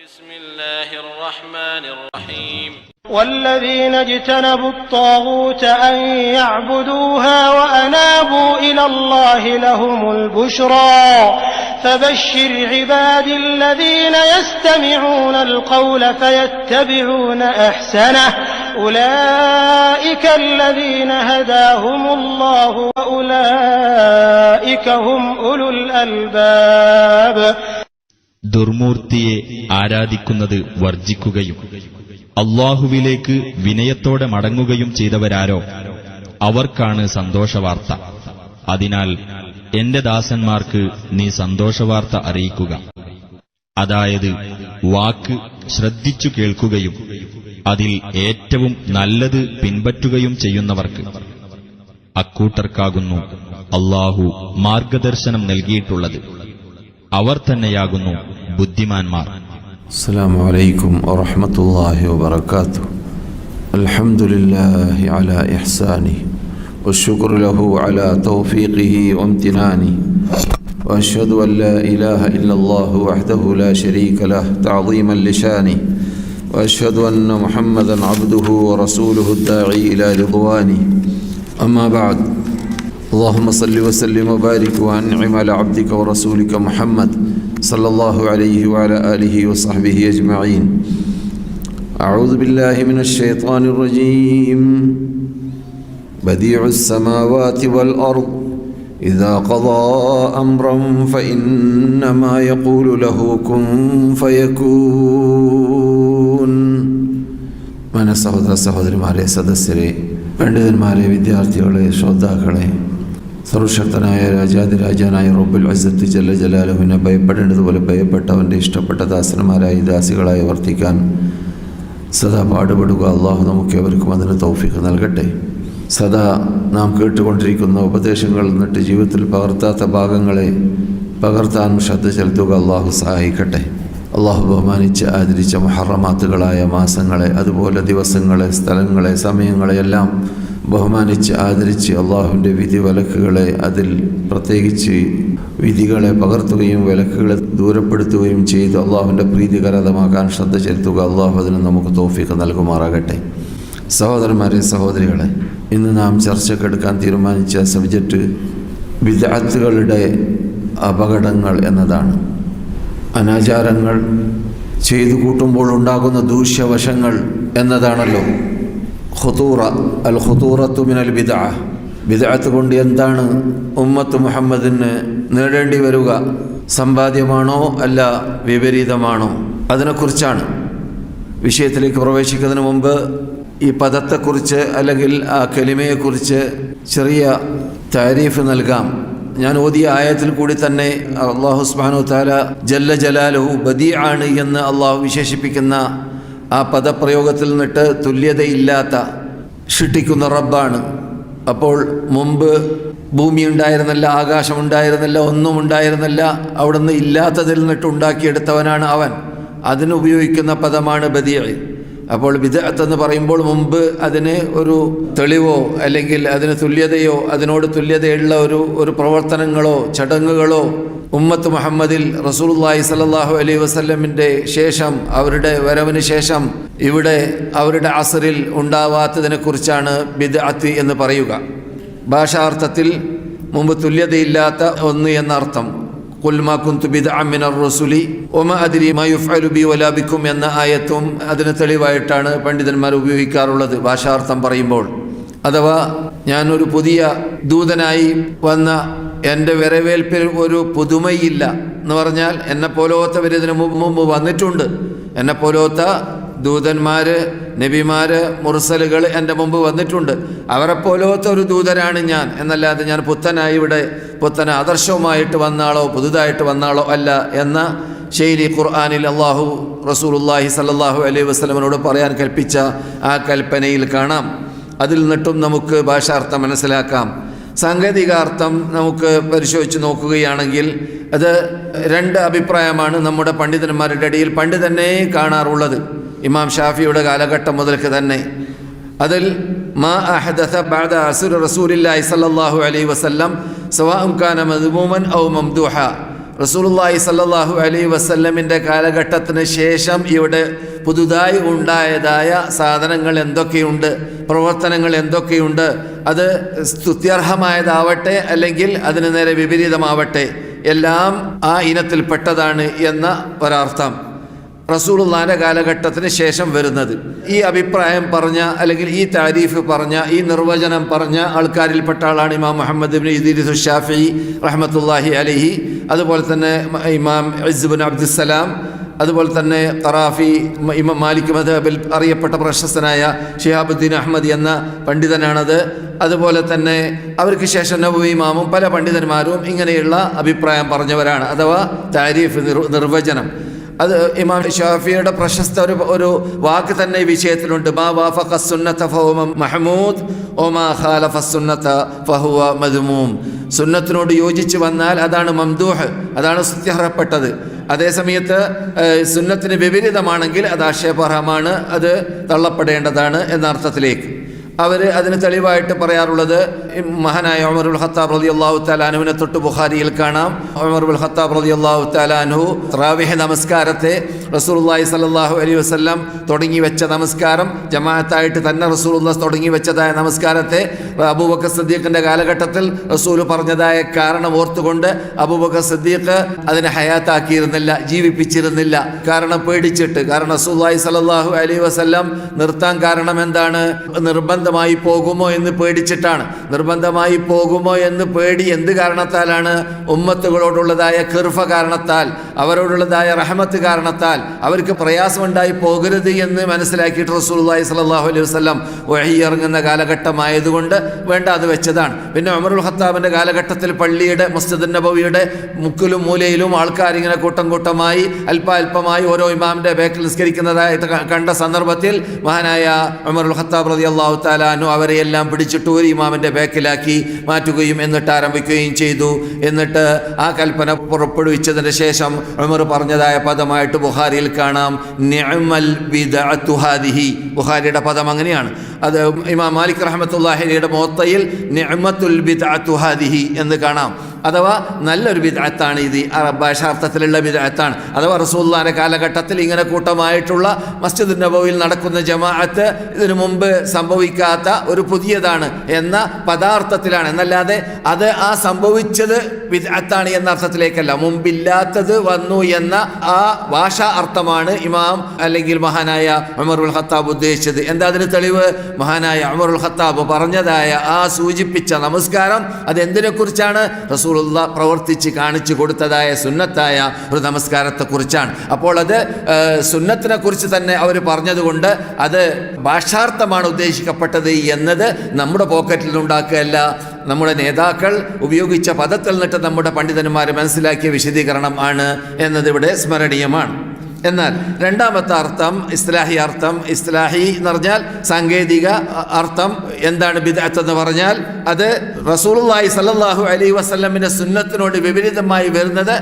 بسم الله الرحمن الرحيم والذين اجتنبوا الطاغوت أن يعبدوها وأنابوا إلى الله لهم البشرى فبشر عبادي الذين يستمعون القول فيتبعون أحسنه أولئك الذين هداهم الله وأولئك هم أولو الألباب. ദുർമൂർത്തിയെ ആരാധിക്കുന്നത് വർജിക്കുകയും അല്ലാഹുവിലേക്ക് വിനയത്തോടെ മടങ്ങുകയും ചെയ്തവരാരോ അവർക്കാണ് സന്തോഷവാർത്ത. അതിനാൽ എന്റെ ദാസന്മാർക്ക് നീ സന്തോഷവാർത്ത അറിയിക്കുക. അതായത് വാക്ക് ശ്രദ്ധിച്ചു കേൾക്കുകയും അതിൽ ഏറ്റവും നല്ലത് പിൻപറ്റുകയും ചെയ്യുന്നവർക്ക്. അക്കൂട്ടർക്കാകുന്നു അല്ലാഹു മാർഗദർശനം നൽകിയിട്ടുള്ളത്. അവർ തന്നെയാകുന്നു ബുദ്ധിമാന്മാർ. അസ്സലാമു അലൈക്കും വറഹ്മത്തുള്ളാഹി വബറകാതുഹു. അൽഹംദുലില്ലാഹി അലാ ഇഹ്സാനിഹി വശുക്റു ലഹു അലാ തൗഫീഖിഹി വംതിനാനിഹി വഅശ്ഹദു അൻ ലാ ഇലാഹ ഇല്ലല്ലാഹു വഹ്ദഹു ലാ ശരീക ലഹു തഅദീമൻ ലിശാനിഹി വഅശ്ഹദു അന്ന മുഹമ്മദൻ അബ്ദുഹു വറസൂലുഹു അദ്ദാഇ ഇലാ റിദ്വാനിഹി. അമ്മാ ബഅദ്. اللهم صل وسلم وبارك وانعم على عبدك ورسولك محمد صلى الله عليه وعلى آله وصحبه أجمعين. أعوذ بالله من الشيطان الرجيم. بديع السماوات والأرض إذا قضى أمرا فإنما يقول له كن فيكون. من സഹോദരന്മാരെ, സദസ്യരെ, പണ്ഡിതന്മാരെ, വിദ്യാർത്ഥികളെ, ശ്രോതാക്കളെ, സർവശക്തനായ രാജാതിരാജാനായ റബ്ബുൽ ഇസ്സത്ത് ജല്ല ജലാലുവിനെ ഭയപ്പെടേണ്ടതുപോലെ ഭയപ്പെട്ടവൻ്റെ ഇഷ്ടപ്പെട്ട ദാസന്മാരായി ദാസികളായി വർത്തിക്കാൻ സദാ പാടുപെടുക. അള്ളാഹു നമുക്ക് എവർക്കും അതിന് തൗഫീഖ് നൽകട്ടെ. സദാ നാം കേട്ടുകൊണ്ടിരിക്കുന്ന ഉപദേശങ്ങൾ എന്നിട്ട് ജീവിതത്തിൽ പകർത്താത്ത ഭാഗങ്ങളെ പകർത്താനും ശ്രദ്ധ ചെലുത്തുക. അള്ളാഹു സഹായിക്കട്ടെ. അള്ളാഹു ബഹുമാനിച്ച് ആദരിച്ച മുഹറമാത്തുകളായ മാസങ്ങളെ, അതുപോലെ ദിവസങ്ങളെ, സ്ഥലങ്ങളെ, സമയങ്ങളെയെല്ലാം ബഹുമാനിച്ച് ആദരിച്ച് അള്ളാഹുവിൻ്റെ വിധി വിലക്കുകളെ, അതിൽ പ്രത്യേകിച്ച് വിധികളെ പകർത്തുകയും വിലക്കുകളെ ദൂരപ്പെടുത്തുകയും ചെയ്ത് അള്ളാഹുവിൻ്റെ പ്രീതികരമാക്കാൻ ശ്രദ്ധ ചെലുത്തുക. അള്ളാഹു അതിന് നമുക്ക് തൗഫീഖ് നൽകുമാറാകട്ടെ. സഹോദരന്മാരെ, സഹോദരികളെ, ഇന്ന് നാം ചർച്ചക്കെടുക്കാൻ തീരുമാനിച്ച സബ്ജക്റ്റ് ബിദ്അത്തുകളുടെ അപകടങ്ങൾ എന്നതാണ്. അനാചാരങ്ങൾ ചെയ്തു കൂട്ടുമ്പോൾ ഉണ്ടാകുന്ന ദൂഷ്യവശങ്ങൾ എന്നതാണല്ലോ ഖുതൂറ. അൽ ഖുതൂറത്തു മിനൽ ബിദ്അ. ബിദ്അത്ത് കൊണ്ട് എന്താണ് ഉമ്മത്ത് മുഹമ്മദിന് നേടേണ്ടി വരിക? സമ്പാദ്യമാണോ അല്ല വിപരീതമാണോ? അതിനെക്കുറിച്ചാണ്. വിഷയത്തിലേക്ക് പ്രവേശിക്കുന്നതിന് മുമ്പ് ഈ പദത്തെക്കുറിച്ച് അല്ലെങ്കിൽ ആ കലിമയെക്കുറിച്ച് ചെറിയ താരീഫ് നൽകാം. ഞാൻ ഓതിയ ആയത്തിൽ കൂടി തന്നെ അല്ലാഹു സുബ്ഹാനഹു വ തആല ജല്ല ജലാലുഹു ബദീഅാണ് എന്ന് അള്ളാഹു വിശേഷിപ്പിക്കുന്ന ആ പദപ്രയോഗത്തിൽ നിന്നിട്ട് തുല്യതയില്ലാത്ത സൃഷ്ടിക്കുന്ന റബ്ബാണ്. അപ്പോൾ മുമ്പ് ഭൂമി ഉണ്ടായിരുന്നില്ല, ആകാശമുണ്ടായിരുന്നില്ല, ഒന്നും ഉണ്ടായിരുന്നില്ല. അവിടുന്ന് ഇല്ലാത്തതിൽ നിന്നിട്ട് ഉണ്ടാക്കിയെടുത്തവനാണ് അവൻ. അതിനുപയോഗിക്കുന്ന പദമാണ് ബദീഅ്. അപ്പോൾ ബിദ്അത്ത് എന്ന് പറയുമ്പോൾ മുമ്പ് അതിന് ഒരു തെളിവോ അല്ലെങ്കിൽ അതിന് തുല്യതയോ അതിനോട് തുല്യതയുള്ള ഒരു പ്രവർത്തനങ്ങളോ ചടങ്ങുകളോ ഉമ്മത്ത് മുഹമ്മദിൽ റസൂലുള്ളാഹി സ്വല്ലല്ലാഹു അലൈഹി വസല്ലമിൻ്റെ ശേഷം, അവരുടെ വരവിന് ശേഷം ഇവിടെ അവരുടെ അസ്റിൽ ഉണ്ടാവാത്തതിനെക്കുറിച്ചാണ് ബിദ്അത്ത് എന്ന് പറയുക. ഭാഷാർത്ഥത്തിൽ മുമ്പ് തുല്യതയില്ലാത്ത ഒന്ന് എന്നർത്ഥം. ഖുൽ മാ കുന്തു ബിദ്അൻ മിനർ റസൂലി വമാ അദ്രി മാ യുഫ്അലു ബി വലാ ബിക്കും എന്ന ആയത്തും അതിന് തെളിവായിട്ടാണ് പണ്ഡിതന്മാർ ഉപയോഗിക്കാറുള്ളത് ഭാഷാർത്ഥം പറയുമ്പോൾ. അഥവാ ഞാനൊരു പുതിയ ദൂതനായി വന്ന എൻ്റെ വരവേൽപ്പിൽ ഒരു പുതുമയില്ല എന്ന് പറഞ്ഞാൽ എന്നെപ്പോലത്തെ ഇതിന് മുമ്പ് വന്നിട്ടുണ്ട്. എന്നെപ്പോലത്ത ദൂതന്മാർ, നബിമാര്, മുർസലുകൾ എൻ്റെ മുമ്പ് വന്നിട്ടുണ്ട്. അവരെപ്പോലത്തെ ഒരു ദൂതനാണ് ഞാൻ എന്നല്ലാതെ ഞാൻ പുത്തനായി ഇവിടെ പുത്തന ആദർശവുമായിട്ട് വന്നാളോ പുതുതായിട്ട് വന്നാളോ അല്ല എന്ന ശൈലി ഖുർആനിൽ അല്ലാഹു റസൂലുള്ളാഹി സ്വല്ലല്ലാഹു അലൈഹി വസല്ലമയോട് പറയാൻ കൽപ്പിച്ച ആ കൽപ്പനയിൽ കാണാം. അതിൽ നിന്നിട്ടും നമുക്ക് ഭാഷാർത്ഥം മനസ്സിലാക്കാം. സാങ്കേതികാർത്ഥം നമുക്ക് പരിശോധിച്ച് നോക്കുകയാണെങ്കിൽ അത് രണ്ട് അഭിപ്രായമാണ് നമ്മുടെ പണ്ഡിതന്മാരുടെ ഇടയിൽ പണ്ട് തന്നെ കാണാറുള്ളത്. ഇമാം ഷാഫിയുടെ കാലഘട്ടം മുതൽക്ക് തന്നെ അതിൽ മാ അഹദസ ബഅദ അസ്ർ റസൂലില്ലാഹി സ്വല്ലല്ലാഹു അലൈഹി വസല്ലം സവാഉൻ കാന മദ്മൂമൻ ഔ മംദൂഹ റസൂലുള്ളാഹി സ്വല്ലല്ലാഹു അലൈഹി വസല്ലമിൻ്റെ കാലഘട്ടത്തിന് ശേഷം ഇവിടെ പുതുതായി ഉണ്ടായതായ സാധനങ്ങൾ എന്തൊക്കെയുണ്ട്, പ്രവർത്തനങ്ങൾ എന്തൊക്കെയുണ്ട്, അത് സ്തുത്യർഹമായതാവട്ടെ അല്ലെങ്കിൽ അതിന് നേരെ വിപരീതമാവട്ടെ, എല്ലാം ആ ഇനത്തിൽപ്പെട്ടതാണ് എന്ന ഒരർത്ഥം റസൂലുള്ളാഹിന്റെ കാലഘട്ടത്തിന് ശേഷം വരുന്നത്. ഈ അഭിപ്രായം പറഞ്ഞ അല്ലെങ്കിൽ ഈ താരീഫ് പറഞ്ഞ ഈ നിർവചനം പറഞ്ഞ ആൾക്കാരിൽപ്പെട്ട ആളാണ് ഇമാം മുഹമ്മദ് ഇബ്നു ഇദ്രീസ് ശാഫിഈ റഹ്മത്തുള്ളാഹി അലൈഹി, അതുപോലെ തന്നെ ഇമാം ഇസ്സ് ഇബ്നു അബ്ദുസ്സലാം, അതുപോലെ തന്നെ ഖറാഫി, ഇമാം മാലിക് മദ്ഹബിൽ അറിയപ്പെട്ട പ്രശസ്തനായ ശിഹാബുദ്ദീൻ അഹ്മദി എന്ന പണ്ഡിതനാണത്. അതുപോലെ തന്നെ അവർക്ക് ശേഷം നബവി ഇമാമും പല പണ്ഡിതന്മാരും ഇങ്ങനെയുള്ള അഭിപ്രായം പറഞ്ഞവരാണ്. അഥവാ താരീഫ് നിർവചനം അത് ഇമാം ഷാഫിയുടെ പ്രശസ്ത ഒരു വാക്ക് തന്നെ ഈ വിഷയത്തിലുണ്ട്. മാ വാഫഖ സുന്നത ഫഹുവ മഹ്മൂദ് വമാ ഖാലഫ സുന്നത ഫഹുവ മദ്മൂം. സുന്നത്തിനോട് യോജിച്ച് വന്നാൽ അതാണ് മംദൂഹ്, അതാണ് സ്തുത്യർഹപ്പെട്ടത്. അതേസമയത്ത് സുന്നത്തിന് വിപരീതമാണെങ്കിൽ അത് ആക്ഷേപാർഹമാണ്, അത് തള്ളപ്പെടേണ്ടതാണ് എന്ന അർത്ഥത്തിലേക്ക് അവർ അതിന് തെളിവായിട്ട് പറയാറുള്ളത് മഹാനായ ഉമറുൽ ഖത്താബ് റളിയല്ലാഹു തആല അൻഹുവിനെ തൊട്ട് ബുഖാരിയിൽ കാണാം. ഉമറുൽ ഖത്താബ് റളിയല്ലാഹു തആല അൻഹു തറാവീഹ് നമസ്കാരത്തെ റസൂലുള്ളാഹി സ്വല്ലല്ലാഹു അലൈഹി വസല്ലം തുടങ്ങി വെച്ച നമസ്കാരം, ജമാഅത്തായിട്ട് തന്നെ റസൂലുള്ളാഹി തുടങ്ങി വെച്ചതായ നമസ്കാരത്തെ അബൂബക്കർ സിദ്ദീഖിൻ്റെ കാലഘട്ടത്തിൽ റസൂൽ പറഞ്ഞതായ കാരണം ഓർത്തുകൊണ്ട് അബൂബക്കർ സിദ്ദീഖ് അതിനെ ഹയാത്താക്കിയിരുന്നില്ല, ജീവിപ്പിച്ചിരുന്നില്ല. കാരണം പേടിച്ചിട്ട്. കാരണം റസൂലുള്ളാഹി സ്വല്ലല്ലാഹു അലൈഹി വസല്ലം നിർത്താൻ കാരണം എന്താണ്? നിർബന്ധമായി പോകുമോ എന്ന് പേടിച്ചിട്ടാണ്. നിർബന്ധമായി പോകുമോ എന്ന് പേടി എന്ത് കാരണത്താലാണ്? ഉമ്മത്തുകളോടുള്ളതായ കിർഫ കാരണത്താൽ, അവരോടുള്ളതായ റഹ്മത്ത് കാരണത്താൽ, അവർക്ക് പ്രയാസമുണ്ടായി പോകരുത് എന്ന് മനസ്സിലാക്കിയിട്ട് റസൂലുള്ളാഹി സ്വല്ലല്ലാഹു അലൈഹി വസല്ലം വഹി ഇറങ്ങുന്ന കാലഘട്ടമായതുകൊണ്ട് വേണ്ട അത് വെച്ചതാണ്. പിന്നെ ഉമറുൽ ഖത്താബിൻ്റെ കാലഘട്ടത്തിൽ പള്ളിയുടെ മസ്ജിദുൻ നബവിയുടെ മുക്കിലും മൂലയിലും ആൾക്കാരിങ്ങനെ കൂട്ടം കൂട്ടമായി അല്പമായി ഓരോ ഇമാമിൻ്റെ ബേക്കിൽ നിസ്കരിക്കുന്നതായിട്ട് കണ്ട സന്ദർഭത്തിൽ മഹാനായ ഉമറുൽ ഖത്താബ് റളിയല്ലാഹു തആല അൻഹു അവരെയെല്ലാം പിടിച്ചിട്ട് ഒരു ഇമാമിൻ്റെ ബേക്കിലാക്കി മാറ്റുകയും എന്നിട്ട് ആരംഭിക്കുകയും ചെയ്തു. എന്നിട്ട് ആ കൽപ്പന പുറപ്പെടുവിച്ചതിന് ശേഷം ഉമർ പറഞ്ഞതായ പദമായിട്ട് ബുഖാരിയിൽ കാണാം, നിഅമൽ ബിദ്അതു ഹാദിഹി. ബുഖാരിയുടെ പദം അങ്ങനെയാണ്. അത് ഇമാം മാലിക് റഹ്മത്തുള്ളാഹിയുടെ മുവത്തയിൽ നിഅമത്തുൽ ബിദ്അതു ഹാദിഹി എന്ന് കാണാം. അഥവാ നല്ലൊരു ബിദ്അത്താണ് ഇത്, ഭാഷാർത്ഥത്തിലുള്ള ബിദ്അത്താണ്. അഥവാ റസൂലുള്ളാഹിന്റെ കാലഘട്ടത്തിൽ ഇങ്ങനെ കൂട്ടമായിട്ടുള്ള മസ്ജിദുൻ നബവിയിൽ നടക്കുന്ന ജമാഅത്ത് ഇതിനു മുമ്പ് സംഭവിക്കാത്ത ഒരു പുതിയതാണ് എന്ന പദാർത്ഥത്തിലാണ്, എന്നല്ലാതെ അത് ആ സംഭവിച്ചത് ബിദ്അത്താണ് എന്ന അർത്ഥത്തിലേക്കല്ല. മുമ്പില്ലാത്തത് വന്നു എന്ന ആ ഭാഷാ അർത്ഥമാണ് ഇമാം അല്ലെങ്കിൽ മഹാനായ ഉമറുൽ ഖത്താബ് ഉദ്ദേശിച്ചത്. എന്താ അതിന് തെളിവ്? മഹാനായ ഉമറുൽ ഖത്താബ് പറഞ്ഞതായ ആ സൂചിപ്പിച്ച നമസ്കാരം അതെന്തിനെ കുറിച്ചാണ്? റസൂലുള്ളാഹി പ്രവർത്തിച്ച് കാണിച്ചു കൊടുത്തതായ സുന്നത്തായ ഒരു നമസ്കാരത്തെക്കുറിച്ചാണ്. അപ്പോൾ അത് സുന്നത്തിനെ കുറിച്ച് തന്നെ അവർ പറഞ്ഞതുകൊണ്ട് അത് ഭാഷാർത്ഥമാണ് ഉദ്ദേശിക്കപ്പെട്ടത് എന്നത് നമ്മുടെ പോക്കറ്റിൽ ഉണ്ടാക്കുകയല്ല, നമ്മുടെ നേതാക്കൾ ഉപയോഗിച്ച പദത്തിൽ നിന്നിട്ട് നമ്മുടെ പണ്ഡിതന്മാർ മനസ്സിലാക്കിയ വിശദീകരണം ആണ് എന്നതിവിടെ സ്മരണീയമാണ്. എന്നാൽ രണ്ടാമത്തെ അർത്ഥം ഇസ്ലാഹി അർത്ഥം. ഇസ്ലാഹി എന്ന് പറഞ്ഞാൽ സാങ്കേതിക അർത്ഥം. എന്താണ് ബിദ്അത്ത് എന്ന് പറഞ്ഞാൽ അത് റസൂലുള്ളാഹി സ്വല്ലല്ലാഹു അലൈഹി വസല്ലമിന്റെ സുന്നത്തിനോട് വിപരീതമായി വരുന്നത്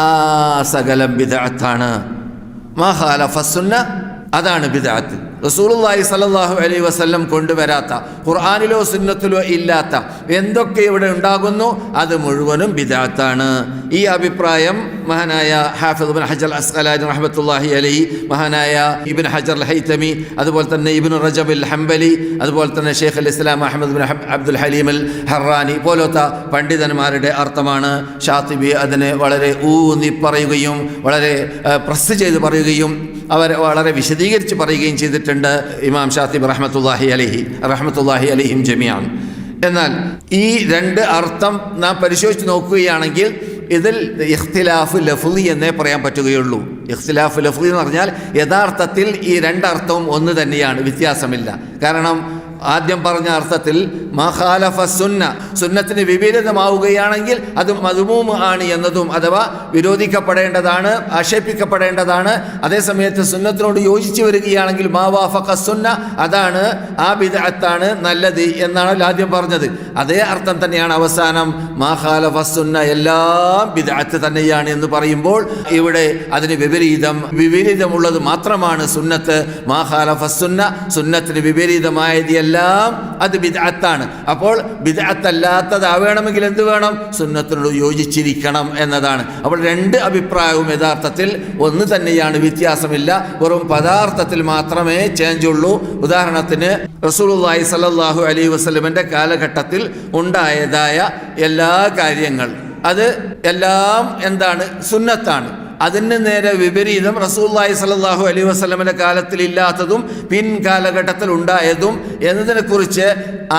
ആ സകലം ബിദ്അത്താണ്. മാ ഖാലഫ സുന്ന, അതാണ് ബിദ്അത്ത്. റസൂലുള്ളാഹി സ്വല്ലല്ലാഹു അലൈഹി വസല്ലം കൊണ്ടുവരാത്ത, ഖുർആനിലോ സുന്നത്തിലോ ഇല്ലാത്ത എന്തൊക്കെ ഇവിടെ ഉണ്ടാകുന്നു അത് മുഴുവനും ബിദ്അത്താണ്. ഈ അഭിപ്രായം മഹാനായ ഹാഫിദ് ഇബ്നു ഹജർ അസ്ഖലാനി റഹ്മത്തുള്ളാഹി അലൈഹി, മഹാനായ ഇബ്നു ഹജർ അൽ ഹൈതമി, അതുപോലെ തന്നെ ഇബ്നു റജബ് അൽ ഹംബലി, അതുപോലെ തന്നെ ഷെയ്ഖ് അൽ ഇസ്ലാം അഹ്മദ് ബിൻ അബ്ദുൽ ഹലീം അൽ ഹറാനി പോലത്തെ പണ്ഡിതന്മാരുടെ അർത്ഥമാണ്. ഷാത്തിബി അതിനെ വളരെ ഊന്നി പറയുകയും വളരെ പ്രസ് ചെയ്ത് പറയുകയും അവർ വളരെ വിശദീകരിച്ച് പറയുകയും ചെയ്തിട്ടുണ്ട് ഇമാം ഷാത്തിബി റഹ്മത്തുള്ളാഹി അലൈഹിം ജമീഅൻ. എന്നാൽ ഈ രണ്ട് അർത്ഥം നാം പരിശോധിച്ച് നോക്കുകയാണെങ്കിൽ ഇതിൽ ഇഖ്തിലാഫ് ലഫ്ളി എന്നേ പറയാൻ പറ്റുകയുള്ളൂ. ഇഖ്തിലാഫ് ലഫ്ളി എന്ന് പറഞ്ഞാൽ യഥാർത്ഥത്തിൽ ഈ രണ്ടർത്ഥവും ഒന്ന് തന്നെയാണ്, വ്യത്യാസമില്ല. കാരണം ആദ്യം പറഞ്ഞ അർത്ഥത്തിൽ മാ ഖാലഫ സുന്ന, സുന്നത്തിന് വിപരീതമാവുകയാണെങ്കിൽ അത് മദ്മൂം ആണ് എന്നതും, അഥവാ വിരോധിക്കപ്പെടേണ്ടതാണ്, ആക്ഷേപിക്കപ്പെടേണ്ടതാണ്. അതേസമയത്ത് സുന്നത്തിനോട് യോജിച്ചു വരികയാണെങ്കിൽ മാ വാഫഖ സുന്ന, അതാണ് ആ ബിദ്അത്താണ് നല്ലത് എന്നാണ് ആദ്യം പറഞ്ഞത്. അതേ അർത്ഥം തന്നെയാണ് അവസാനം മാ ഖാലഫ സുന്ന, എല്ലാം ബിദ്അത്ത് തന്നെയാണ് എന്ന് പറയുമ്പോൾ ഇവിടെ അതിന് വിപരീതമുള്ളത് മാത്രമാണ് സുന്നത്ത്. മാ ഖാലഫ സുന്ന, സുന്നത്തിന് വിപരീതമായത് എല്ലാം അത് ബിദ്അത്താണ്. അപ്പോൾ ബിദ്അത്തല്ലാത്തതാവണമെങ്കിൽ എന്ത് വേണം? സുന്നത്തിനോട് യോജിച്ചിരിക്കണം എന്നതാണ്. അപ്പോൾ രണ്ട് അഭിപ്രായവും യഥാർത്ഥത്തിൽ ഒന്ന് തന്നെയാണ്, വ്യത്യാസമില്ല. വെറും പദാർത്ഥത്തിൽ മാത്രമേ ചേഞ്ച് ഉള്ളൂ. ഉദാഹരണത്തിന് റസൂലുള്ളാഹി സ്വല്ലല്ലാഹു അലൈഹി വസല്ലമയുടെ കാലഘട്ടത്തിൽ ഉണ്ടായതായ എല്ലാ കാര്യങ്ങൾ അത് എല്ലാം എന്താണ്? സുന്നത്താണ്. അതിന് നേരെ വിപരീതം റസൂലുള്ളാഹി സ്വല്ലല്ലാഹു അലൈഹി വസല്ലമയുടെ കാലത്തിൽ ഇല്ലാത്തതും പിൻകാലഘട്ടത്തിൽ ഉണ്ടായതും എന്നതിനെക്കുറിച്ച്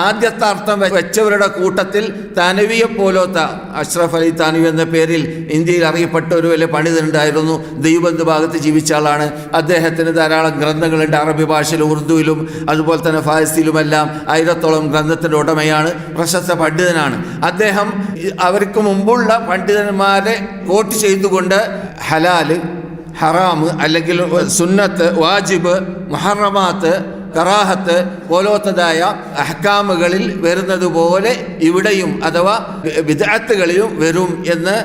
ആദ്യത്തെ അർത്ഥം വെച്ചവരുടെ കൂട്ടത്തിൽ താനവിയെ പോലത്തെ അഷ്റഫ് അലി താനവി എന്ന പേരിൽ ഇന്ത്യയിൽ അറിയപ്പെട്ട ഒരു വലിയ പണ്ഡിതനുണ്ടായിരുന്നു. ദൈവബന്ധ ഭാഗത്ത് ജീവിച്ച ആളാണ്. അദ്ദേഹത്തിന് ധാരാളം ഗ്രന്ഥങ്ങളുണ്ട്, അറബി ഭാഷയിലും ഉറുദുവിലും അതുപോലെ തന്നെ ഫാരിസിലുമെല്ലാം 1000ഓളം ഗ്രന്ഥത്തിൻ്റെ ഉടമയാണ്, പ്രശസ്ത പണ്ഡിതനാണ്. അദ്ദേഹം അവർക്ക് മുമ്പുള്ള പണ്ഡിതന്മാരെ കോട്ട് ചെയ്തുകൊണ്ട് ഹലാല്, ഹറാമ് അല്ലെങ്കിൽ സുന്നത്ത്, വാജിബ്, മുഹറമാത്ത്, കറാഹത്ത് പോലത്തതായ അഹ്കാമുകളിൽ വരുന്നത് പോലെ ഇവിടെയും അഥവാ ബിദ്അത്തുകളിലും വരും എന്ന്,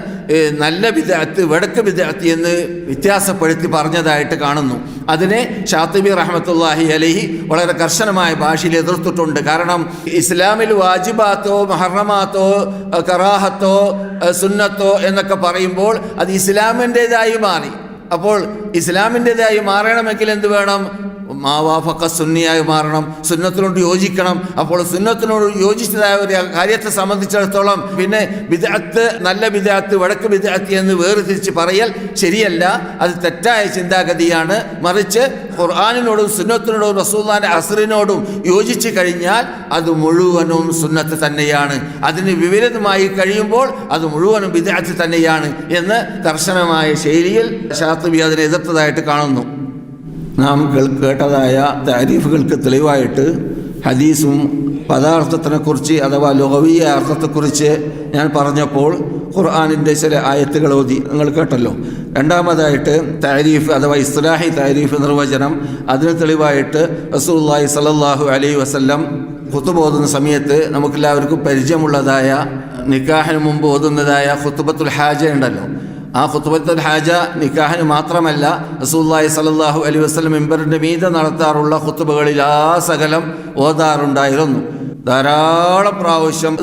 നല്ല ബിദ്അത്ത്, വടക്ക് ബിദ്അത്ത് എന്ന് വ്യത്യാസപ്പെടുത്തി പറഞ്ഞതായിട്ട് കാണുന്നു. അതിനെ ഷാത്തിബി റഹ്മത്തുള്ളാഹി അലൈഹി വളരെ കർശനമായ ഭാഷയിൽ എതിർത്തിട്ടുണ്ട്. കാരണം ഇസ്ലാമിൽ വാജിബാത്തോ മുഹറമാത്തോ കറാഹത്തോ സുന്നത്തോ എന്നൊക്കെ പറയുമ്പോൾ അത് ഇസ്ലാമിൻ്റെതായി മാറി. അപ്പോൾ ഇസ്ലാമിൻ്റെതായി മാറണമെങ്കിൽ എന്ത് വേണം? മാവാഫക്ക സുന്നിയായി മാറണം, സുന്നത്തിനോട് യോജിക്കണം. അപ്പോൾ സുന്നത്തിനോട് യോജിച്ചതായ ഒരു കാര്യത്തെ സംബന്ധിച്ചിടത്തോളം പിന്നെ ബിദ്അത്ത്, നല്ല ബിദ്അത്ത്, വടക്ക് ബിദ്അത്ത് എന്ന് വേർതിരിച്ച് പറയൽ ശരിയല്ല. അത് തെറ്റായ ചിന്താഗതിയാണ്. മറിച്ച് ഖുർആനിനോടും സുന്നത്തിനോടും റസൂലുള്ളാഹിന്റെ അസ്റിനോടും യോജിച്ച് കഴിഞ്ഞാൽ അത് മുഴുവനും സുന്നത്ത് തന്നെയാണ്. അതിന് വിപരീതമായി കഴിയുമ്പോൾ അത് മുഴുവനും ബിദ്അത്ത് തന്നെയാണ് എന്ന് കർശനമായ ശൈലിയിൽ ശാത്തിബി അതിനെ എതിർത്തതായിട്ട് കാണുന്നു. നാം കേട്ടതായ താരീഫുകൾക്ക് തെളിവായിട്ട് ഹദീസും പദാർത്ഥത്തിനെക്കുറിച്ച് അഥവാ ലോകവീയ അർത്ഥത്തെക്കുറിച്ച് ഞാൻ പറഞ്ഞപ്പോൾ ഖുർആനിൻ്റെ ചില ആയത്തുകൾ ഓതി നിങ്ങൾ കേട്ടല്ലോ. രണ്ടാമതായിട്ട് താരീഫ് അഥവാ ഇസ്ലാഹി താരീഫ് നിർവചനം, അതിന് തെളിവായിട്ട് റസൂലുള്ളാഹി സ്വല്ലല്ലാഹു അലൈഹി വസല്ലം ഖുതുബ ഓതുന്ന സമയത്ത് നമുക്കെല്ലാവർക്കും പരിചയമുള്ളതായ നിക്കാഹിന് മുമ്പ് ഓതുന്നതായ ഖുതുബത്തുൽ ഹാജ ഉണ്ടല്ലോ. ആ ഖുതുബത്തുൽ ഹാജ നിക്കാഹിന് മാത്രമല്ല, റസൂലുള്ളാഹി സ്വല്ലല്ലാഹു അലൈഹി വസല്ലം മിമ്പറിൻ്റെ മീതെ നടത്താറുള്ള ഖുതുബകളിൽ ആ സകലം ഓതാറുണ്ടായിരുന്നു. ധാരാളം പ്രാവശ്യം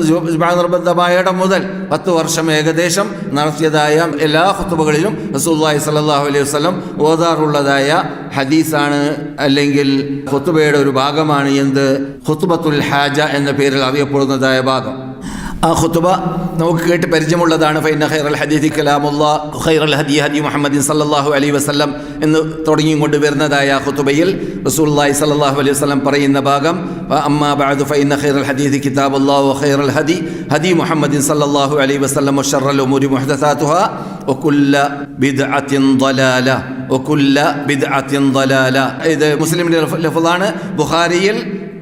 നിർബന്ധമായ ഇടം മുതൽ 10 വർഷം ഏകദേശം നടത്തിയതായ എല്ലാ ഖുതുബകളിലും റസൂലുള്ളാഹി സ്വല്ലല്ലാഹു അലൈഹി വസല്ലം ഓതാറുള്ളതായ ഹദീസാണ്, അല്ലെങ്കിൽ ഖുതുബയുടെ ഒരു ഭാഗമാണ് എന്ത്? ഖുതുബത്തുൽ ഹാജ എന്ന പേരിൽ അറിയപ്പെടുന്നതായ ഭാഗം. ആ ഖുതുബ നമുക്ക് കേട്ട് പരിചയമുള്ളതാണ്. ഫഇന്ന ഖൈറൽ ഹദീഥി കലാമുല്ലാഹ് ഖൈറൽ ഹദി ഹദി മുഹമ്മദിൻ സല്ലല്ലാഹു അലൈഹി വസല്ലം എന്ന് തുടങ്ങിക്കൊണ്ട് വരുന്നതായ ഖുതുബയിൽ റസൂലുള്ളാഹി സല്ലല്ലാഹു അലൈഹി വസല്ലം പറയുന്ന ഭാഗം, അമ്മാ ബഅദു ഫഇന്ന ഖൈറൽ ഹദീഥി കിതാബുല്ലാഹ് വഖൈറൽ ഹദി ഹദി മുഹമ്മദിൻ സല്ലല്ലാഹു അലൈഹി വസല്ലം വശറൽ ഉമൂരി മുഹ്ദസാതുഹാ വകുല്ല ബിദ്അത്തിൻ ളലാല വകുല്ല ബിദ്അത്തിൻ ളലാല. ഇത് മുസ്ലിമിന്റെ ലഫ്ളാണ്. ബുഖാരിയിൽ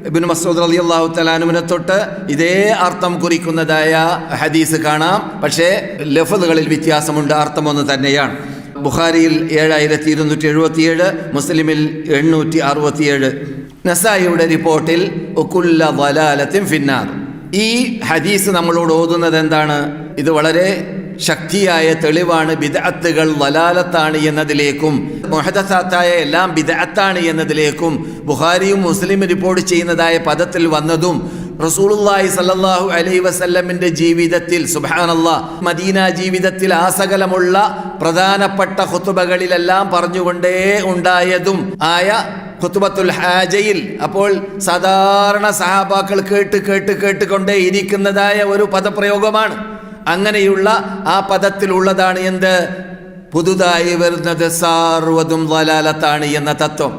ഇബ്നു മസ്ഊദ് റളിയല്ലാഹു തആല അൻഹുവിനെ തൊട്ട് ഇതേ അർത്ഥം കുറിക്കുന്നതായ ഹദീസ് കാണാം. പക്ഷേ ലഫ്ളുകളിൽ വ്യത്യാസമുണ്ട്, അർത്ഥം ഒന്ന് തന്നെയാണ്. ബുഖാരിയിൽ 7277, മുസ്ലിമിൽ 867. നസായിയുടെ റിപ്പോർട്ടിൽ ഉകുല്ല ളലാലത്തിൻ ഫിന്നാർ. ഈ ഹദീസ് നമ്മളോട് ഓതുന്നത് എന്താണ്? ഇത് വളരെ ശക്തിയായ തെളിവാണ് ബിദ്അത്തുകൾ ളലാലത്താണ് എന്നതിലേക്കും മുഹദസാത്തായ എല്ലാം ബിദ്അത്താണ് എന്നതിലേക്കും ബുഖാരിയും മുസ്ലിം റിപ്പോർട്ട് ചെയ്യുന്നതായ പദത്തിൽ വന്നതും റസൂലുള്ളാഹി സ്വല്ലല്ലാഹു അലൈഹി വസല്ലമിന്റെ ജീവിതത്തിൽ സുബ്ഹാനല്ലാഹ് മദീന ജീവിതത്തിൽ ആസകലമുള്ള പ്രധാനപ്പെട്ട ഖുതുബകളിലെല്ലാം പറഞ്ഞുകൊണ്ടേ ഉണ്ടായതും ആയ ഖുതുബത്തുൽ ഹാജയിൽ അപ്പോൾ സാധാരണ സഹാബാക്കൾ കേട്ടുകൊണ്ടേ ഇരിക്കുന്നതായ ഒരു പദപ്രയോഗമാണ്. അങ്ങനെയുള്ള ആ പദത്തിലുള്ളതാണ് എന്ത്? പുതുതായി വരുന്നത് സാർവതും ളലാലത്താണ് എന്ന തത്വം.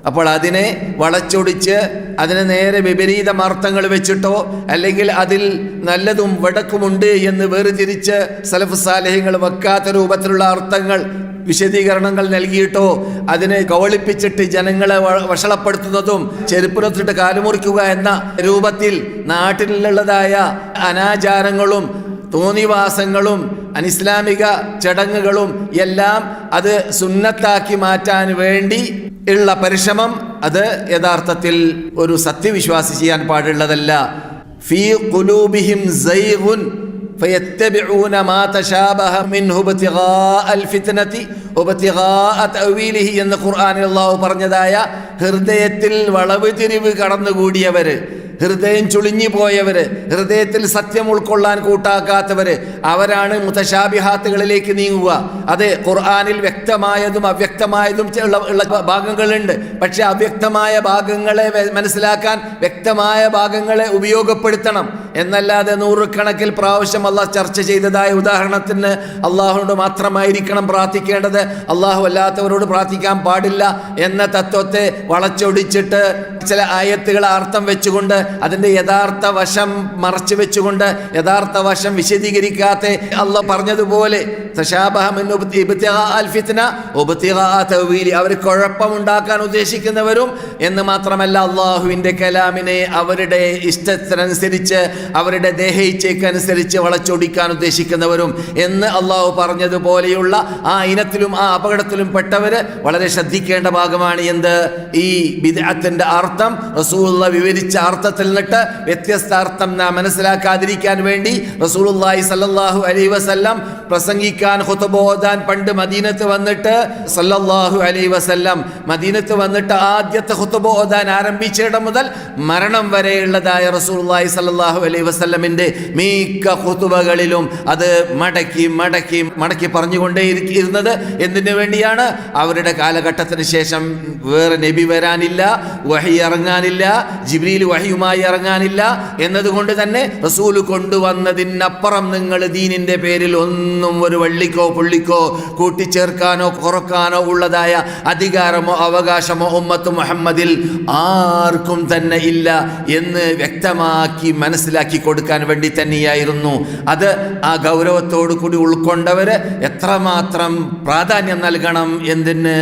അപ്പോൾ അതിനെ വളച്ചൊടിച്ച് അതിന് നേരെ വിപരീത അർത്ഥങ്ങൾ വെച്ചിട്ടോ അല്ലെങ്കിൽ അതിൽ നല്ലതും വടക്കുമുണ്ട് എന്ന് വേർതിരിച്ച് സലഫ് സാലിഹ്യങ്ങൾ വെക്കാത്ത രൂപത്തിലുള്ള അർത്ഥങ്ങൾ വിശദീകരണങ്ങൾ നൽകിയിട്ടോ അതിനെ കവളിപ്പിച്ചിട്ട് ജനങ്ങളെ വഷളപ്പെടുത്തുന്നതും ചെരുപ്പുറത്തിട്ട് കാലുമുറിക്കുക എന്ന രൂപത്തിൽ നാട്ടിലുള്ളതായ അനാചാരങ്ങളും തോന്നിവാസങ്ങളും അനിസ്ലാമിക ചടങ്ങുകളും എല്ലാം അത് സുന്നത്താക്കി മാറ്റാൻ വേണ്ടി ഉള്ള പരിശ്രമം അത് യഥാർത്ഥത്തിൽ ഒരു സത്യവിശ്വാസി ചെയ്യാൻ പാടുള്ളതല്ല. ഫീ ഖുലൂബിഹിം സൈഗുൻ ഫയത്തബിഊന മാ തശാബഹ മിൻഹു ഇബ്തിഗാഅൽ ഫിത്നതി വബ്തിഗാഅ തഅവീലിഹി എന്ന് ഖുർആനിൽ അല്ലാഹു പറഞ്ഞതായ ഹൃദയത്തിൽ വളവ് തിരിവ് കടന്നുകൂടിയവര്, ഹൃദയം ചുളിഞ്ഞു പോയവര്, ഹൃദയത്തിൽ സത്യം ഉൾക്കൊള്ളാൻ കൂട്ടാക്കാത്തവര്, അവരാണ് മുതശാബിഹാത്തുകളിലേക്ക് നീങ്ങുക. അതെ, ഖുർആനിൽ വ്യക്തമായതും അവ്യക്തമായതും ഉള്ള ഭാഗങ്ങളുണ്ട്. പക്ഷെ അവ്യക്തമായ ഭാഗങ്ങളെ മനസ്സിലാക്കാൻ വ്യക്തമായ ഭാഗങ്ങളെ ഉപയോഗപ്പെടുത്തണം. എന്നല്ലാതെ നൂറുകണക്കിൽ പ്രാവശ്യം അള്ളാഹ് ചർച്ച ചെയ്തതായ ഉദാഹരണത്തിന് അള്ളാഹുവിനോട് മാത്രമായിരിക്കണം പ്രാർത്ഥിക്കേണ്ടത്, അള്ളാഹു അല്ലാത്തവരോട് പ്രാർത്ഥിക്കാൻ പാടില്ല എന്ന തത്വത്തെ വളച്ചൊടിച്ചിട്ട് ചില ആയത്തുകൾ അർത്ഥം വെച്ചുകൊണ്ട് അതിൻ്റെ യഥാർത്ഥ വശം മറച്ചു വെച്ചുകൊണ്ട് യഥാർത്ഥ വശം വിശദീകരിക്കാത്ത അള്ളാഹ് പറഞ്ഞതുപോലെ അവർ കുഴപ്പമുണ്ടാക്കാൻ ഉദ്ദേശിക്കുന്നവരും എന്ന് മാത്രമല്ല, അള്ളാഹുവിൻ്റെ കലാമിനെ അവരുടെ ഇഷ്ടത്തിനനുസരിച്ച് അവരുടെ ദേഹേച്ഛയ്ക്കനുസരിച്ച് വളച്ചൊടിക്കാൻ ഉദ്ദേശിക്കുന്നവരും എന്ന് അള്ളാഹു പറഞ്ഞതുപോലെയുള്ള ആ ഇനത്തിലും ആ അപകടത്തിലും പെട്ടവര് വളരെ ശ്രദ്ധിക്കേണ്ട ഭാഗമാണ്. എന്ത്? ഈ ബിദ്അത്തിന്റെ അർത്ഥം റസൂലുള്ളാഹി വിവരിച്ച അർത്ഥത്തിൽ നിന്നിട്ട് വ്യത്യസ്ത അർത്ഥം നാം മനസ്സിലാക്കാതിരിക്കാൻ വേണ്ടി റസൂലുള്ളാഹി സ്വല്ലല്ലാഹു അലൈഹി വസല്ലം പ്രസംഗിക്കാൻ ഖുതുബ ഓതാൻ പണ്ട് മദീനത്ത് വന്നിട്ട് സല്ലല്ലാഹു അലൈഹി വസല്ലം മദീനത്ത് വന്നിട്ട് ആദ്യത്തെ ഖുതുബ ഓതാൻ ആരംഭിച്ചിടം മുതൽ മരണം വരെയുള്ളതായ റസൂലുള്ളാഹി സ്വല്ലല്ലാഹു അലൈഹി വസല്ലമിന്റെ മിക്ക ഖുതുബകളിലും അത് മടക്കി മടക്കി മടക്കി പറഞ്ഞുകൊണ്ടേ ഇരുന്നത് എന്തിനു വേണ്ടിയാണ്? അവരുടെ കാലഘട്ടത്തിന് ശേഷം വേറെ നബി വരാനില്ല, വഹി ഇറങ്ങാനില്ല, ജിബ്രീൽ വഹിയുമായി ഇറങ്ങാനില്ല എന്നതുകൊണ്ട് തന്നെ റസൂൽ കൊണ്ടുവന്നതിനപ്പുറം നിങ്ങൾ ദീനിന്റെ പേരിൽ ഒന്നും ഒരു വള്ളിക്കോ പുള്ളിക്കോ കൂട്ടിച്ചേർക്കാനോ കുറക്കാനോ ഉള്ളതായ അധികാരമോ അവകാശമോ ഉമ്മത്ത് മുഹമ്മദിൽ ആർക്കും തന്നെ ഇല്ല എന്ന് വ്യക്തമാക്കി മനസ്സിലാക്കി കൊടുക്കാൻ വേണ്ടി തന്നെയായിരുന്നു. അത് ആ ഗൗരവത്തോടു കൂടി ഉൾക്കൊണ്ടവര് എത്രമാത്രം പ്രാധാന്യം നൽകണം, എന്തിന്?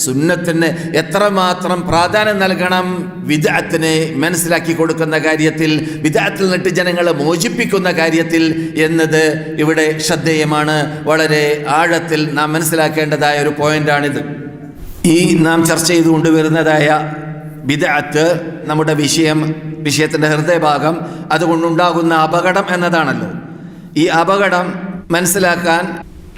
സുന്നത്തിന് എത്രമാത്രം പ്രാധാന്യം നൽകണം ബിദ്അത്തിനെ മനസ്സിലാക്കി കൊടുക്കുന്ന കാര്യത്തിൽ, ബിദ്അത്തിൽ നിന്നിട്ട് ജനങ്ങളെ മോചിപ്പിക്കുന്ന കാര്യത്തിൽ എന്നത് ഇവിടെ ശ്രദ്ധേയമാണ്. വളരെ ആഴത്തിൽ നാം മനസ്സിലാക്കേണ്ടതായ ഒരു പോയിന്റാണിത്. ഈ നാം ചർച്ച ചെയ്തുകൊണ്ട് വരുന്നതായ ബിദ്അത്ത് നമ്മുടെ വിഷയത്തിൻ്റെ ഹൃദയഭാഗം, അതുകൊണ്ടുണ്ടാകുന്ന അപകടം എന്നതാണല്ലോ. ഈ അപകടം മനസ്സിലാക്കാൻ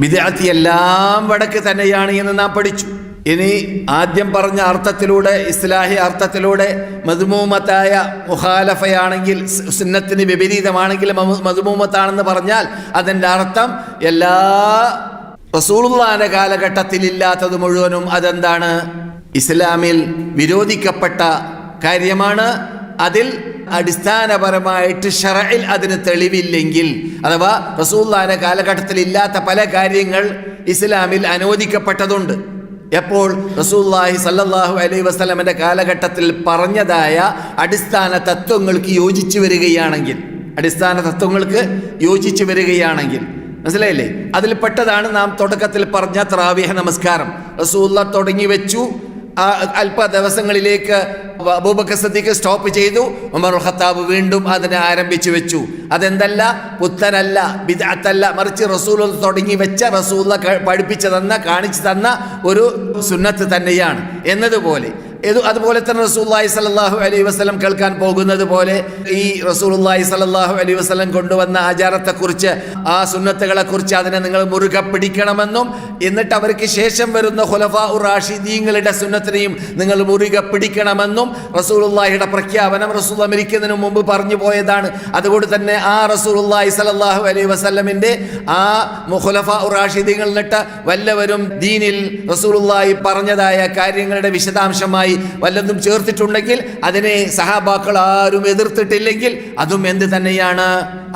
ബിദ്അത്ത് എല്ലാം വടക്ക് തന്നെയാണ് എന്ന് നാം പഠിച്ചു. ഇനി ആദ്യം പറഞ്ഞ അർത്ഥത്തിലൂടെ, ഇസ്ലാഹി അർത്ഥത്തിലൂടെ മദ്മൂമത്തായ മുഖാലഫയാണെങ്കിൽ, സുന്നത്തിന് വിപരീതമാണെങ്കിൽ മദ്മൂമത്താണെന്ന് പറഞ്ഞാൽ അതിൻ്റെ അർത്ഥം എല്ലാ റസൂലുള്ളാഹിന്റെ കാലഘട്ടത്തിൽ ഇല്ലാത്തത് മുഴുവനും അതെന്താണ്? ഇസ്ലാമിൽ വിരോധിക്കപ്പെട്ട കാര്യമാണ്. അതിൽ അടിസ്ഥാനപരമായിട്ട് ശറഇൽ അതിന് തെളിവില്ലെങ്കിൽ, അഥവാ റസൂലുള്ളാഹിന്റെ കാലഘട്ടത്തിൽ ഇല്ലാത്ത പല കാര്യങ്ങൾ ഇസ്ലാമിൽ അനുവദിക്കപ്പെട്ടതുണ്ട്. എപ്പോൾ? റസൂലുള്ളാഹി സ്വല്ലല്ലാഹു അലൈഹി വസല്ലമയുടെ കാലഘട്ടത്തിൽ പറഞ്ഞതായ അടിസ്ഥാന തത്വങ്ങൾക്ക് യോജിച്ചു വരികയാണെങ്കിൽ, മനസ്സിലായില്ലേ? അതിൽപ്പെട്ടതാണ് നാം തുടക്കത്തിൽ പറഞ്ഞ തറാവീഹ് നമസ്കാരം. റസൂലുള്ളാഹി തുടങ്ങി വെച്ചു, അല്പ ദിവസങ്ങളിലേക്ക് അബൂബക്കർ സിദ്ദീഖ് സ്റ്റോപ്പ് ചെയ്തു, ഉമറുൽ ഖത്താബ് വീണ്ടും അതിനെ ആരംഭിച്ചു വെച്ചു. അതെന്തല്ല, പുത്തനല്ല, ബിദ്അത്തല്ല, മറിച്ച് റസൂൽ തുടങ്ങി വെച്ച, റസൂൽ പഠിപ്പിച്ചു തന്ന, കാണിച്ചു തന്ന ഒരു സുന്നത്ത് തന്നെയാണ് എന്നതുപോലെ. അതുപോലെ തന്നെ റസൂലുള്ളാഹി സ്വല്ലല്ലാഹു അലൈഹി വസല്ലം കേൾക്കാൻ പോകുന്നത് പോലെ ഈ റസൂലുള്ളാഹി സ്വല്ലല്ലാഹു അലൈഹി വസല്ലം കൊണ്ടുവന്ന ആചാരത്തെക്കുറിച്ച്, ആ സുന്നത്തുകളെക്കുറിച്ച് അതിനെ നിങ്ങൾ മുറുകെ പിടിക്കണമെന്നും, എന്നിട്ട് അവർക്ക് ശേഷം വരുന്ന ഖുലഫാഉ റാഷിദീങ്ങളുടെ സുന്നത്തിനെയും നിങ്ങൾ മുറുകെ പിടിക്കണമെന്നും റസൂലുള്ളാഹിയുടെ പ്രഖ്യാപനം റസൂലുള്ളാഹി മരിക്കുന്നതിന് മുമ്പ് പറഞ്ഞു പോയതാണ്. അതുകൊണ്ട് തന്നെ ആ റസൂലുള്ളാഹി സ്വല്ലല്ലാഹു അലൈഹി വസല്ലമിന്റെ ആ ഖുലഫാഉ റാഷിദീങ്ങളിൽ നിന്നിട്ട് വല്ലവരും ദീനിൽ റസൂലുള്ളാഹി പറഞ്ഞതായ കാര്യങ്ങളുടെ വിശദാംശമായി വല്ലതും ചേർത്തിട്ടുണ്ടെങ്കിൽ, അതിനെ സഹാബാക്കൾ ആരും എതിർത്തിട്ടില്ലെങ്കിൽ, അതും എന്ത് തന്നെയാണ്?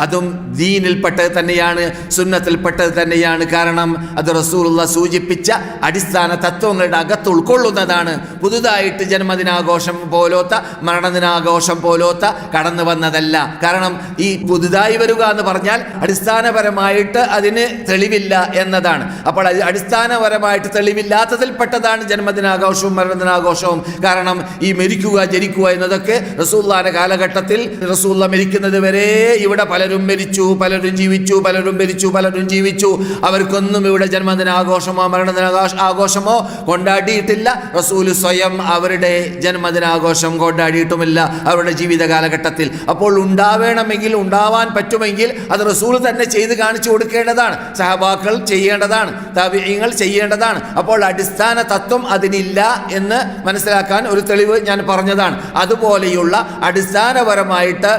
അതും ദീനിൽപ്പെട്ടത് തന്നെയാണ്, സുന്നത്തിൽപ്പെട്ടത് തന്നെയാണ്. കാരണം അത് റസൂലുള്ളാഹി സൂചിപ്പിച്ച അടിസ്ഥാന തത്വങ്ങളുടെ അകത്ത് ഉൾക്കൊള്ളുന്നതാണ്. പുതുതായിട്ട് ജന്മദിനാഘോഷം പോലോത്ത, മരണദിനാഘോഷം പോലോത്ത കടന്നു വന്നതല്ല. കാരണം ഈ പുതുതായി വരിക എന്ന് പറഞ്ഞാൽ അടിസ്ഥാനപരമായിട്ട് അതിന് തെളിവില്ല എന്നതാണ്. അപ്പോൾ അടിസ്ഥാനപരമായിട്ട് തെളിവില്ലാത്തതിൽപ്പെട്ടതാണ് ജന്മദിനാഘോഷവും മരണദിനാഘോഷവും. കാരണം ഈ മരിക്കുക, ജനിക്കുക എന്നതൊക്കെ റസൂലുള്ളാഹിന്റെ കാലഘട്ടത്തിൽ, റസൂലുള്ളാഹി മരിക്കുന്നത് വരെ ഇവിടെ പല പലരും മരിച്ചു, പലരും ജീവിച്ചു, പലരും മരിച്ചു, പലരും ജീവിച്ചു. അവർക്കൊന്നും ഇവിടെ ജന്മദിനാഘോഷമോ മരണദിനാഘോഷമോ കൊണ്ടാടിയിട്ടില്ല. റസൂൽ സ്വയം അവരുടെ ജന്മദിനാഘോഷം കൊണ്ടാടിയിട്ടുമില്ല അവരുടെ ജീവിത കാലഘട്ടത്തിൽ. അപ്പോൾ ഉണ്ടാവേണമെങ്കിൽ, ഉണ്ടാവാൻ പറ്റുമെങ്കിൽ അത് റസൂൽ തന്നെ ചെയ്ത് കാണിച്ചു കൊടുക്കേണ്ടതാണ്, സഹബാക്കൾ ചെയ്യേണ്ടതാണ്, താബിഈങ്ങൾ ചെയ്യേണ്ടതാണ്. അപ്പോൾ അടിസ്ഥാന തത്വം അതിനില്ല എന്ന് മനസ്സിലാക്കാൻ ഒരു തെളിവ് ഞാൻ പറഞ്ഞതാണ്. അതുപോലെയുള്ള അടിസ്ഥാനപരമായിട്ട്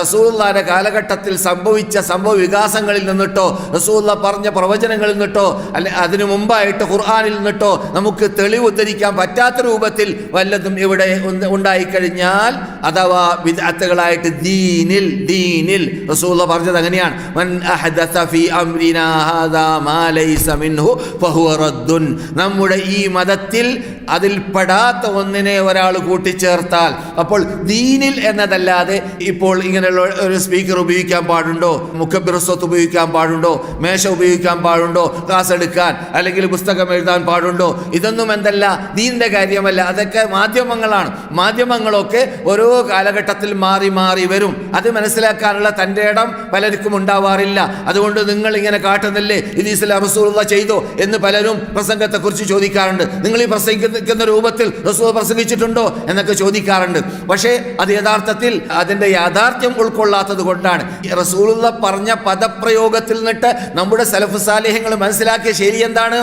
റസൂലുള്ളാഹിയുടെ കാലഘട്ടത്തിൽ സംഭവിച്ച സംഭവ വികാസങ്ങളിൽ നിന്നിട്ടോ റസൂലുള്ളാഹി പറഞ്ഞ പ്രവചനങ്ങളിൽ നിന്നിട്ടോ അല്ലെ അതിനു മുമ്പായിട്ട് ഖുർആനിൽ നിന്നിട്ടോ നമുക്ക് തെളിവ് ഉദ്ധരിക്കാൻ പറ്റാത്ത രൂപത്തിൽ വല്ലതും ഇവിടെ ഉണ്ടായിക്കഴിഞ്ഞാൽ അഥവാ ബിദ്അത്തുകളായിട്ട് ദീനിൽ റസൂലുള്ളാഹി പറഞ്ഞത് അങ്ങനെയാണ്, മൻ അഹദസ ഫീ അംരിനാ ഹാദാ മാ ലൈസ മിൻഹു ഫഹുവ റദ്ദുൻ. നമ്മുടെ ഈ മതത്തിൽ അതിൽപ്പെടാത്ത ഒന്നിനെ ഒരാൾ കൂട്ടിച്ചേർത്താൽ, അപ്പോൾ ദീനിൽ എന്നതല്ലാതെ ഇപ്പോൾ ഇങ്ങനെയുള്ള ഒരു സ്പീക്കർ ഉപയോഗിക്കാൻ പാടുണ്ടോ, മുക്കബ്ബിർ സ്വത്ത് ഉപയോഗിക്കാൻ പാടുണ്ടോ, മേശ ഉപയോഗിക്കാൻ പാടുണ്ടോ, ക്ലാസ് എടുക്കാൻ അല്ലെങ്കിൽ പുസ്തകം എഴുതാൻ പാടുണ്ടോ? ഇതൊന്നും എന്തല്ല, ദീനിന്റെ കാര്യമല്ല. അതൊക്കെ മാധ്യമങ്ങളാണ്. മാധ്യമങ്ങളൊക്കെ ഓരോ കാലഘട്ടത്തിൽ മാറി മാറി വരും. അത് മനസ്സിലാക്കാനുള്ള തൻ്റെ ഇടം പലർക്കും ഉണ്ടാവാറില്ല. അതുകൊണ്ട് നിങ്ങൾ ഇങ്ങനെ കാട്ടുന്നില്ലേ, ഇത് ഇസ്ലാം റസൂലുള്ളാഹി ചെയ്തോ എന്ന് പലരും പ്രസംഗത്തെക്കുറിച്ച് ചോദിക്കാറുണ്ട്. നിങ്ങൾ ഈ പ്രസംഗിക്കുന്ന രൂപത്തിൽ റസൂൽ പ്രസംഗിച്ചിട്ടുണ്ടോ എന്നൊക്കെ ചോദിക്കാറുണ്ട്. പക്ഷേ അത് യഥാർത്ഥത്തിൽ അതിൻ്റെ യാഥാർത്ഥ്യം ഉൾക്കൊള്ളാത്തത് കൊണ്ടാണ്. റസൂലുള്ളാഹി പറഞ്ഞ പദപ്രയോഗത്തിൽ നിന്നിട്ട് നമ്മുടെ സലഫ് സാലിഹ്യങ്ങൾ മനസ്സിലാക്കിയ ശൈലി എന്താണ്?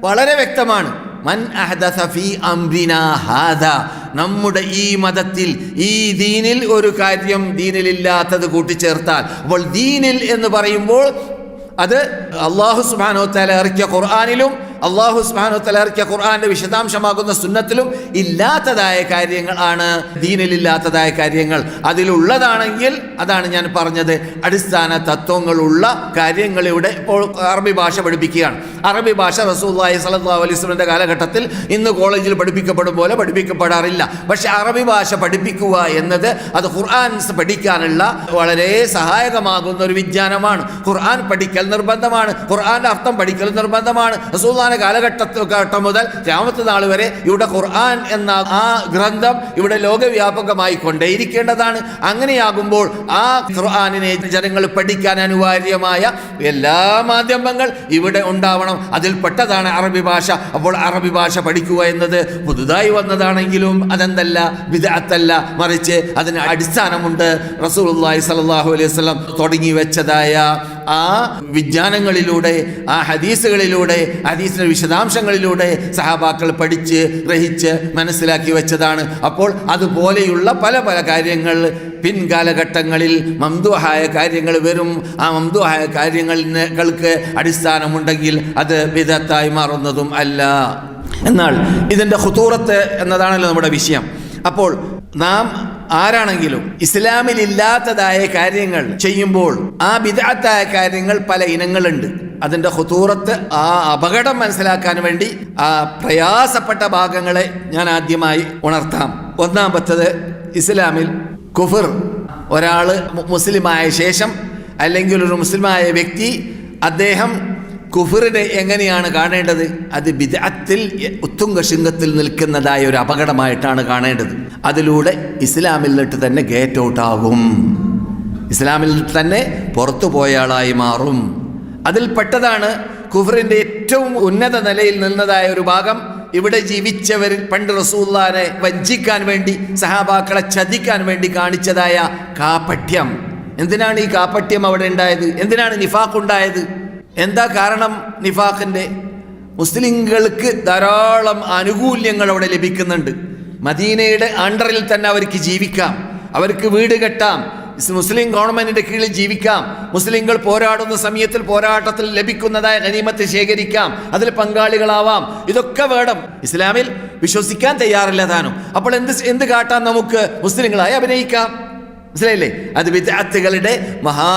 വളരെ വ്യക്തമാണ്. മൻ അഹദസ ഫീ അംരിനാ ഹാദാ, നമ്മുടെ ഈ മതത്തിൽ, ഈ ദീനിൽ ഒരു കാര്യം ദീനിലില്ലാത്തത് കൂട്ടിച്ചേർത്താൽ. അപ്പോൾ ദീനിൽ എന്ന് പറയുമ്പോൾ അത് അല്ലാഹു സുബ്ഹാനഹു വ തആല ഇറക്കിയ ഖുർആനിലും അല്ലാഹു സുബ്ഹാനഹു വ തആല ഇറക്കിയ ഖുർആന്റെ വിശദാംശമാകുന്ന സുന്നത്തിലും ഇല്ലാത്തതായ കാര്യങ്ങൾ ആണ് ദീനിലില്ലാത്തതായ കാര്യങ്ങൾ. അതിലുള്ളതാണെങ്കിൽ അതാണ് ഞാൻ പറഞ്ഞത്, അടിസ്ഥാന തത്വങ്ങളുള്ള കാര്യങ്ങൾ. ഇവിടെ ഇപ്പോൾ അറബി ഭാഷ പഠിപ്പിക്കുകയാണ്. അറബി ഭാഷ റസൂലുള്ളാഹി സ്വല്ലല്ലാഹു അലൈഹി വസല്ലമയുടെ കാലഘട്ടത്തിൽ ഇന്ന് കോളേജിൽ പഠിപ്പിക്കപ്പെടും പോലെ പഠിപ്പിക്കപ്പെടാറില്ല. പക്ഷെ അറബി ഭാഷ പഠിപ്പിക്കുക എന്നത് അത് ഖുർആൻ പഠിക്കാനുള്ള വളരെ സഹായകമാകുന്ന ഒരു വിജ്ഞാനമാണ്. ഖുർആൻ പഠിക്കൽ നിർബന്ധമാണ്, ഖുർആന്റെ അർത്ഥം പഠിക്കൽ നിർബന്ധമാണ്. റസൂലുള്ളാഹിയുടെ കാലഘട്ടം മുതൽ ഖിയാമത്ത് നാൾ വരെ ഇവിടെ ഖുർആൻ എന്ന ആ ഗ്രന്ഥം ഇവിടെ ലോകവ്യാപകമായി കൊണ്ടേയിരിക്കേണ്ടതാണ്. അങ്ങനെയാകുമ്പോൾ ആ ഖുർആനിനെ ജനങ്ങൾ പഠിക്കാൻ അനിവാര്യമായ എല്ലാ മാധ്യമങ്ങൾ ഇവിടെ ഉണ്ടാവണം. അതിൽപ്പെട്ടതാണ് അറബി ഭാഷ. അപ്പോൾ അറബി ഭാഷ പഠിക്കുക എന്നത് പുതുതായി വന്നതാണെങ്കിലും അതെന്തല്ല, ബിദ്അത്തല്ല, മറിച്ച് അതിന് അടിസ്ഥാനമുണ്ട്. റസൂലുള്ളാഹി സ്വല്ലല്ലാഹു അലൈഹി വസല്ലം തുടങ്ങി വെച്ചതായ ആ വിജ്ഞാനങ്ങളിലൂടെ, ആ ഹദീസുകളിലൂടെ, ഹദീസിന്റെ വിശദാംശങ്ങളിലൂടെ സഹാബാക്കൾ പഠിച്ച് ഗ്രഹിച്ച് മനസ്സിലാക്കി വെച്ചതാണ്. അപ്പോൾ അതുപോലെയുള്ള പല പല കാര്യങ്ങൾ പിൻകാലഘട്ടങ്ങളിൽ മംദൂഹായ കാര്യങ്ങൾ വരും. ആ മംദൂഹായ കാര്യങ്ങൾക്ക് അടിസ്ഥാനമുണ്ടെങ്കിൽ അത് ബിദ്അത്തായി മാറുന്നതും അല്ല. എന്നാൽ ഇതിൻ്റെ ഖുതൂറത്ത് എന്നതാണല്ലോ നമ്മുടെ വിഷയം. അപ്പോൾ നാം ആരാണെങ്കിലും ഇസ്ലാമിലില്ലാത്തതായ കാര്യങ്ങൾ ചെയ്യുമ്പോൾ ആ ബിദ്അത്തായ കാര്യങ്ങൾ പല ഇനങ്ങളുണ്ട്. അതിൻ്റെ ഖുതൂറത്ത്, ആ അപകടം മനസ്സിലാക്കാൻ വേണ്ടി ആ പ്രയാസപ്പെട്ട ഭാഗങ്ങളെ ഞാൻ ആദ്യമായി ഉണർത്താം. ഒന്നാമത്തത്, ഇസ്ലാമിൽ കുഫർ, ഒരാൾ മുസ്ലിമായ ശേഷം അല്ലെങ്കിൽ ഒരു മുസ്ലിമായ വ്യക്തി അദ്ദേഹം കുഫറിനെ എങ്ങനെയാണ് കാണേണ്ടത്? അത് ബിദ്അത്തിൽ ഉത്തുംഗശൃംഗത്തിൽ നിൽക്കുന്നതായ ഒരു അപകടമായിട്ടാണ് കാണേണ്ടത്. അതിലൂടെ ഇസ്ലാമിൽ നിന്നിട്ട് തന്നെ ഗേറ്റ് ഔട്ട് ആകും, ഇസ്ലാമിൽ തന്നെ പുറത്തു പോയ ആളായി മാറും. അതിൽപ്പെട്ടതാണ് കുഫറിൻ്റെ ഏറ്റവും ഉന്നത നിലയിൽ നിന്നതായ ഒരു ഭാഗം. ഇവിടെ ജീവിച്ചവരിൽ പണ്ട് റസൂലുള്ളാഹിനെ വഞ്ചിക്കാൻ വേണ്ടി, സഹാബാക്കളെ ചതിക്കാൻ വേണ്ടി കാണിച്ചതായ കാപട്യം. എന്തിനാണ് ഈ കാപട്യം അവിടെ ഉണ്ടായത്? എന്തിനാണ് നിഫാഖ് ഉണ്ടായത്? എന്താ കാരണം നിഫാഖിൻ്റെ? മുസ്ലിങ്ങൾക്ക് ധാരാളം ആനുകൂല്യങ്ങൾ അവിടെ ലഭിക്കുന്നുണ്ട്. മദീനയുടെ അണ്ടറിൽ തന്നെ അവർക്ക് ജീവിക്കാം, അവർക്ക് വീട് കെട്ടാം, മുസ്ലിം ഗവൺമെന്റിന്റെ കീഴിൽ ജീവിക്കാം, മുസ്ലിങ്ങൾ പോരാടുന്ന സമയത്തിൽ പോരാട്ടത്തിൽ ലഭിക്കുന്നതായ ഗനീമത്ത് ശേഖരിക്കാം, അതിൽ പങ്കാളികളാവാം. ഇതൊക്കെ വേണം. ഇസ്ലാമിൽ വിശ്വസിക്കാൻ തയ്യാറില്ല താനും. അപ്പോൾ എന്ത് കാട്ടാൻ? നമുക്ക് മുസ്ലിങ്ങളായി അഭിനയിക്കാം. മനസ്സിലായില്ലേ? അത് ബിദ്അത്തുകളുടെ മഹാ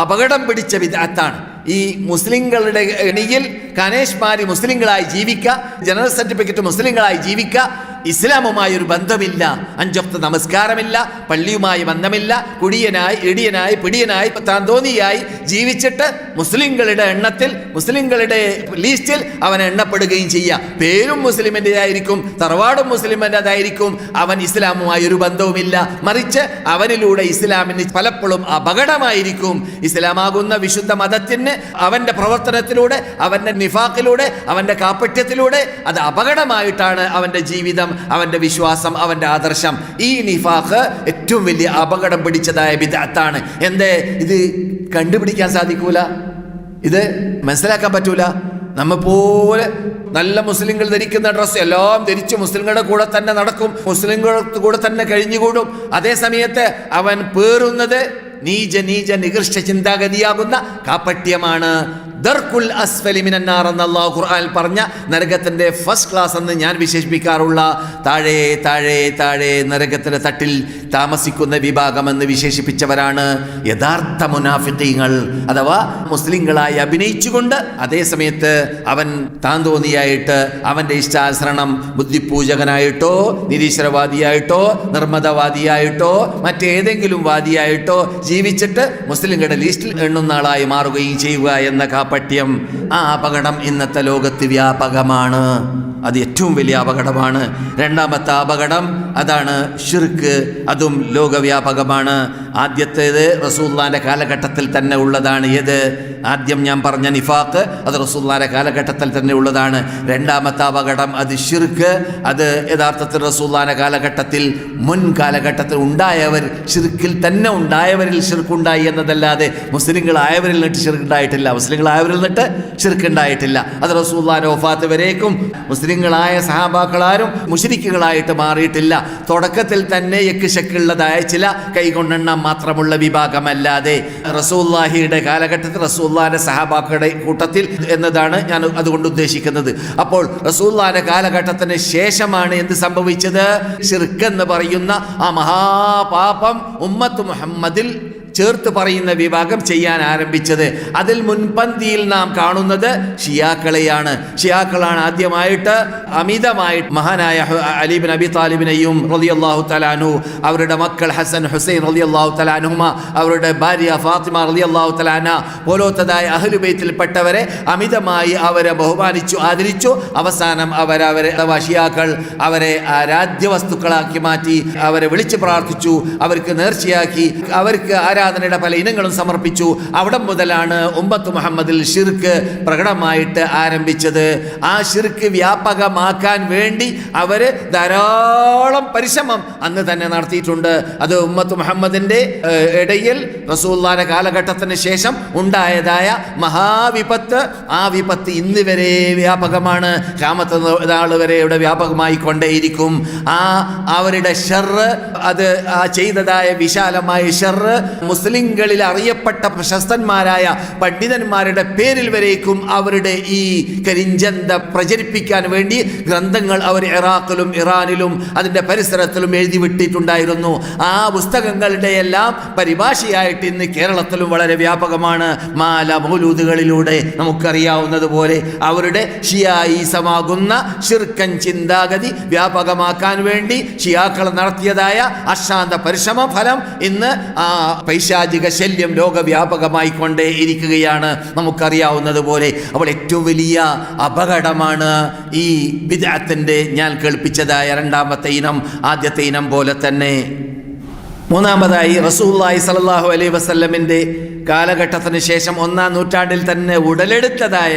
അപകടം പിടിച്ച ബിദ്അത്താണ്. ഈ മുസ്ലിങ്ങളുടെ ഇടയിൽ കനേഷ്മാരി മുസ്ലിങ്ങളായി ജീവിക്കുക, ജനറൽ സർട്ടിഫിക്കറ്റ് മുസ്ലിങ്ങളായി ജീവിക്കുക, ഇസ്ലാമുമായൊരു ബന്ധമില്ല, 5 വക്ത് നമസ്കാരമില്ല, പള്ളിയുമായി ബന്ധമില്ല, കുടിയനായി ഇടിയനായി പിടിയനായി താന്തോന്നിയായി ജീവിച്ചിട്ട് മുസ്ലിങ്ങളുടെ എണ്ണത്തിൽ മുസ്ലിങ്ങളുടെ ലീസ്റ്റിൽ അവൻ എണ്ണപ്പെടുകയും ചെയ്യുക. പേരും മുസ്ലിമിൻ്റെതായിരിക്കും, തറവാടും മുസ്ലിമിൻ്റെതായിരിക്കും, അവൻ ഇസ്ലാമുമായി ഒരു ബന്ധവുമില്ല. മറിച്ച് അവനിലൂടെ ഇസ്ലാമിന് പലപ്പോഴും അപകടമായിരിക്കും. ഇസ്ലാമാകുന്ന വിശുദ്ധ മതത്തിന് അവന്റെ പ്രവർത്തനത്തിലൂടെ, അവന്റെ നിഫാഖിലൂടെ, അവന്റെ കാപ്പട്യത്തിലൂടെ അത് അപകടമായിട്ടാണ് അവന്റെ ജീവിതം, അവന്റെ വിശ്വാസം, അവന്റെ ആദർശം. ഈ നിഫാഖ് ഏറ്റവും വലിയ അപകടം പിടിച്ചതായ ബിദ്അത്താണ്. എന്തേ ഇത് കണ്ടുപിടിക്കാൻ സാധിക്കൂല, ഇത് മനസ്സിലാക്കാൻ പറ്റൂല. നമ്മ പോലെ നല്ല മുസ്ലിങ്ങൾ ധരിക്കുന്ന ഡ്രസ്സ് എല്ലാം ധരിച്ച് മുസ്ലിങ്ങളുടെ കൂടെ തന്നെ നടക്കും, മുസ്ലിങ്ങളുടെ കൂടെ തന്നെ കഴിഞ്ഞുകൂടും. അതേ സമയത്ത് അവൻ പേറുന്നത് നീച നികൃഷ്ട ചിന്താഗതിയാകുന്ന കാപ്പട്യമാണ്. ദർകുൽ അസ്ഫലി മിനന്നാർ എന്ന് അല്ലാഹു ഖുർആനിൽ പറഞ്ഞ നരകത്തിന്റെ ഫസ്റ്റ് ക്ലാസ് എന്ന് ഞാൻ വിശേഷിപ്പിക്കാറുള്ള താഴെ താഴെ താഴെ നരകത്തിന്റെ തട്ടിൽ താമസിക്കുന്ന വിഭാഗമെന്ന് വിശേഷിപ്പിച്ചവരാണ് യഥാർത്ഥ മുനാഫിഖീങ്ങൾ. അഥവാ മുസ്ലിങ്ങളായി അഭിനയിച്ചുകൊണ്ട് അതേ സമയത്ത് അവൻ താന്തോന്നിയായിട്ട് അവന്റെ ഇഷ്ടാനുസരണം ബുദ്ധിപൂജകനായിട്ടോ നിരീശ്വരവാദിയായിട്ടോ നിർമ്മതവാദിയായിട്ടോ മറ്റേതെങ്കിലും വാദിയായിട്ടോ ജീവിച്ചിട്ട് മുസ്ലിങ്ങളുടെ ലിസ്റ്റിൽ എണ്ണുന്ന ആളായി മാറുകയും ചെയ്യുക എന്ന കാപ്പട്യം, ആ അപകടം ഇന്നത്തെ ലോകത്ത് വ്യാപകമാണ്. അത് ഏറ്റവും വലിയ അപകടമാണ്. രണ്ടാമത്തെ അപകടം അതാണ് ശിർക്ക്, അതും ലോകവ്യാപകമാണ്. ആദ്യത്തേത് റസൂലുള്ളാഹിന്റെ കാലഘട്ടത്തിൽ തന്നെ ഉള്ളതാണ്. ഏത്? ആദ്യം ഞാൻ പറഞ്ഞ നിഫാഖ്, അത് റസൂലുള്ളാഹിന്റെ കാലഘട്ടത്തിൽ തന്നെ ഉള്ളതാണ്. രണ്ടാമത്തെ അപകടം അത് ശിർക്ക്, അത് യഥാർത്ഥത്തിൽ റസൂലുള്ളാഹിന്റെ കാലഘട്ടത്തിൽ മുൻ കാലഘട്ടത്തിൽ ഉണ്ടായവർ ശിർക്കിൽ തന്നെ ഉണ്ടായവരിൽ ശിർക്കുണ്ടായി എന്നതല്ലാതെ മുസ്ലിങ്ങളായവരിൽ നിന്നിട്ട് ശിർക്കുണ്ടായിട്ടില്ല, മുസ്ലിങ്ങളായവരിൽ നിന്നിട്ട് ശിർക്കുണ്ടായിട്ടില്ല. അത് റസൂലുള്ളാഹിന്റെ വഫാത്ത് വരേക്കും മുസ്ലിങ്ങളായ സഹാബാക്കളാരും മുശ്രിക്കുകളായിട്ട് മാറിയിട്ടില്ല. തുടക്കത്തിൽ തന്നെ യക്ഷിശക്കുള്ളതായ ചില കൈകൊണ്ടെണ്ണം മാത്രമുള്ള വിഭാഗമല്ലാതെ റസൂലുള്ളാഹിയുടെ കാലഘട്ടത്തിൽ റസൂലുള്ളാഹിന്റെ സഹാബാക്കളുടെ കൂട്ടത്തിൽ എന്നതാണ് ഞാൻ അതുകൊണ്ട് ഉദ്ദേശിക്കുന്നത്. അപ്പോൾ റസൂലുള്ളാഹിന്റെ കാലഘട്ടത്തിന് ശേഷമാണ് എന്ത് സംഭവിച്ചത്? ശിർക്ക് എന്ന് പറയുന്ന ആ മഹാപാപം ഉമ്മത്ത് മുഹമ്മദിൽ ചേർത്ത് പറയുന്ന വിഭാഗം ചെയ്യാൻ ആരംഭിച്ചത്. അതിൽ മുൻപന്തിയിൽ നാം കാണുന്നത് ഷിയാക്കളെയാണ്. ഷിയാക്കളാണ് ആദ്യമായിട്ട് അമിതമായിട്ട് മഹാനായ അലി ബിൻ അബി താലിബിനെയും റളിയല്ലാഹു തആല അൻഹു, അവരുടെ മക്കൾ ഹസൻ ഹുസൈൻ റളിയല്ലാഹു തആല അൻഹുമ, അവരുടെ ഭാര്യ ഫാത്തിമ റളിയല്ലാഹു തആല അൻഹ പോലത്തതായ അഹ്ലു ബൈത്തിൽപ്പെട്ടവരെ അമിതമായി അവരെ ബഹുമാനിച്ചു, ആദരിച്ചു. അവസാനം അവരെ ഷിയാക്കൾ അവരെ ആരാധ്യ വസ്തുക്കളാക്കി മാറ്റി, അവരെ വിളിച്ചു പ്രാർത്ഥിച്ചു, അവർക്ക് നേർച്ചയാക്കി, അവർക്ക് ആരാധനയുടെ പല ഇനങ്ങളും സമർപ്പിച്ചു. അവിടെ മുതലാണ് ഉമ്മത്ത് മുഹമ്മദിൽ ശിർക്ക് പ്രകടമായിട്ട് ആരംഭിച്ചത്. ആ ശിർക്ക് വ്യാപകമാക്കാൻ വേണ്ടി അവര് ധാരാളം പരിശ്രമം അന്ന് തന്നെ നടത്തിയിട്ടുണ്ട്. അത് ഉമ്മത്ത് മുഹമ്മദിന്റെ ഇടയിൽ റസൂലുള്ളാഹിന്റെ കാലഘട്ടത്തിന് ശേഷം ഉണ്ടായതായ മഹാവിപത്ത്, ആ വിപത്ത് ഇന്ന് വരെ വ്യാപകമാണ്. ഖിയാമത്ത് നാൾ വരെ ഇവിടെ വ്യാപകമായി കൊണ്ടേയിരിക്കും. അവരുടെ ഷർറ്, അത് ചെയ്തതായ വിശാലമായ ഷർറ് മുസ്ലിങ്ങളിൽ അറിയപ്പെട്ട പ്രശസ്തന്മാരായ പണ്ഡിതന്മാരുടെ പേരിൽ വരേക്കും അവരുടെ ഈ കരിഞ്ചന്ത പ്രചരിപ്പിക്കാൻ വേണ്ടി ഗ്രന്ഥങ്ങൾ അവർ ഇറാഖിലും ഇറാനിലും അതിൻ്റെ പരിസരത്തിലും എഴുതി വിട്ടിട്ടുണ്ടായിരുന്നു. ആ പുസ്തകങ്ങളുടെ എല്ലാം പരിഭാഷയായിട്ട് ഇന്ന് കേരളത്തിലും വളരെ വ്യാപകമാണ്. മാല മൗലൂദുകളിലൂടെ നമുക്കറിയാവുന്നതുപോലെ അവരുടെ ഷിയായിസമാകുന്ന ശിർക്കൻ ചിന്താഗതി വ്യാപകമാക്കാൻ വേണ്ടി ഷിയാക്കൾ നടത്തിയതായ അശാന്ത പരിശ്രമ ഫലം ഇന്ന് ആ പൈശാചിക ശല്യം ലോകവ്യാപകമായി കൊണ്ടേ ഇരിക്കുകയാണ്, നമുക്കറിയാവുന്നതുപോലെ. അപ്പോൾ ഏറ്റവും വലിയ അപകടമാണ് ഈ ബിദ്അത്തിന്റെ ഞാൻ കേൾപ്പിച്ചതായ രണ്ടാമത്തെ ഇനം, ആദ്യത്തെ ഇനം പോലെ തന്നെ. മൂന്നാമതായി റസൂലുള്ളാഹി സ്വല്ലല്ലാഹു അലൈഹി വസല്ലമിന്റെ കാലഘട്ടത്തിന് ശേഷം 1-ാം നൂറ്റാണ്ടിൽ തന്നെ ഉടലെടുത്തതായ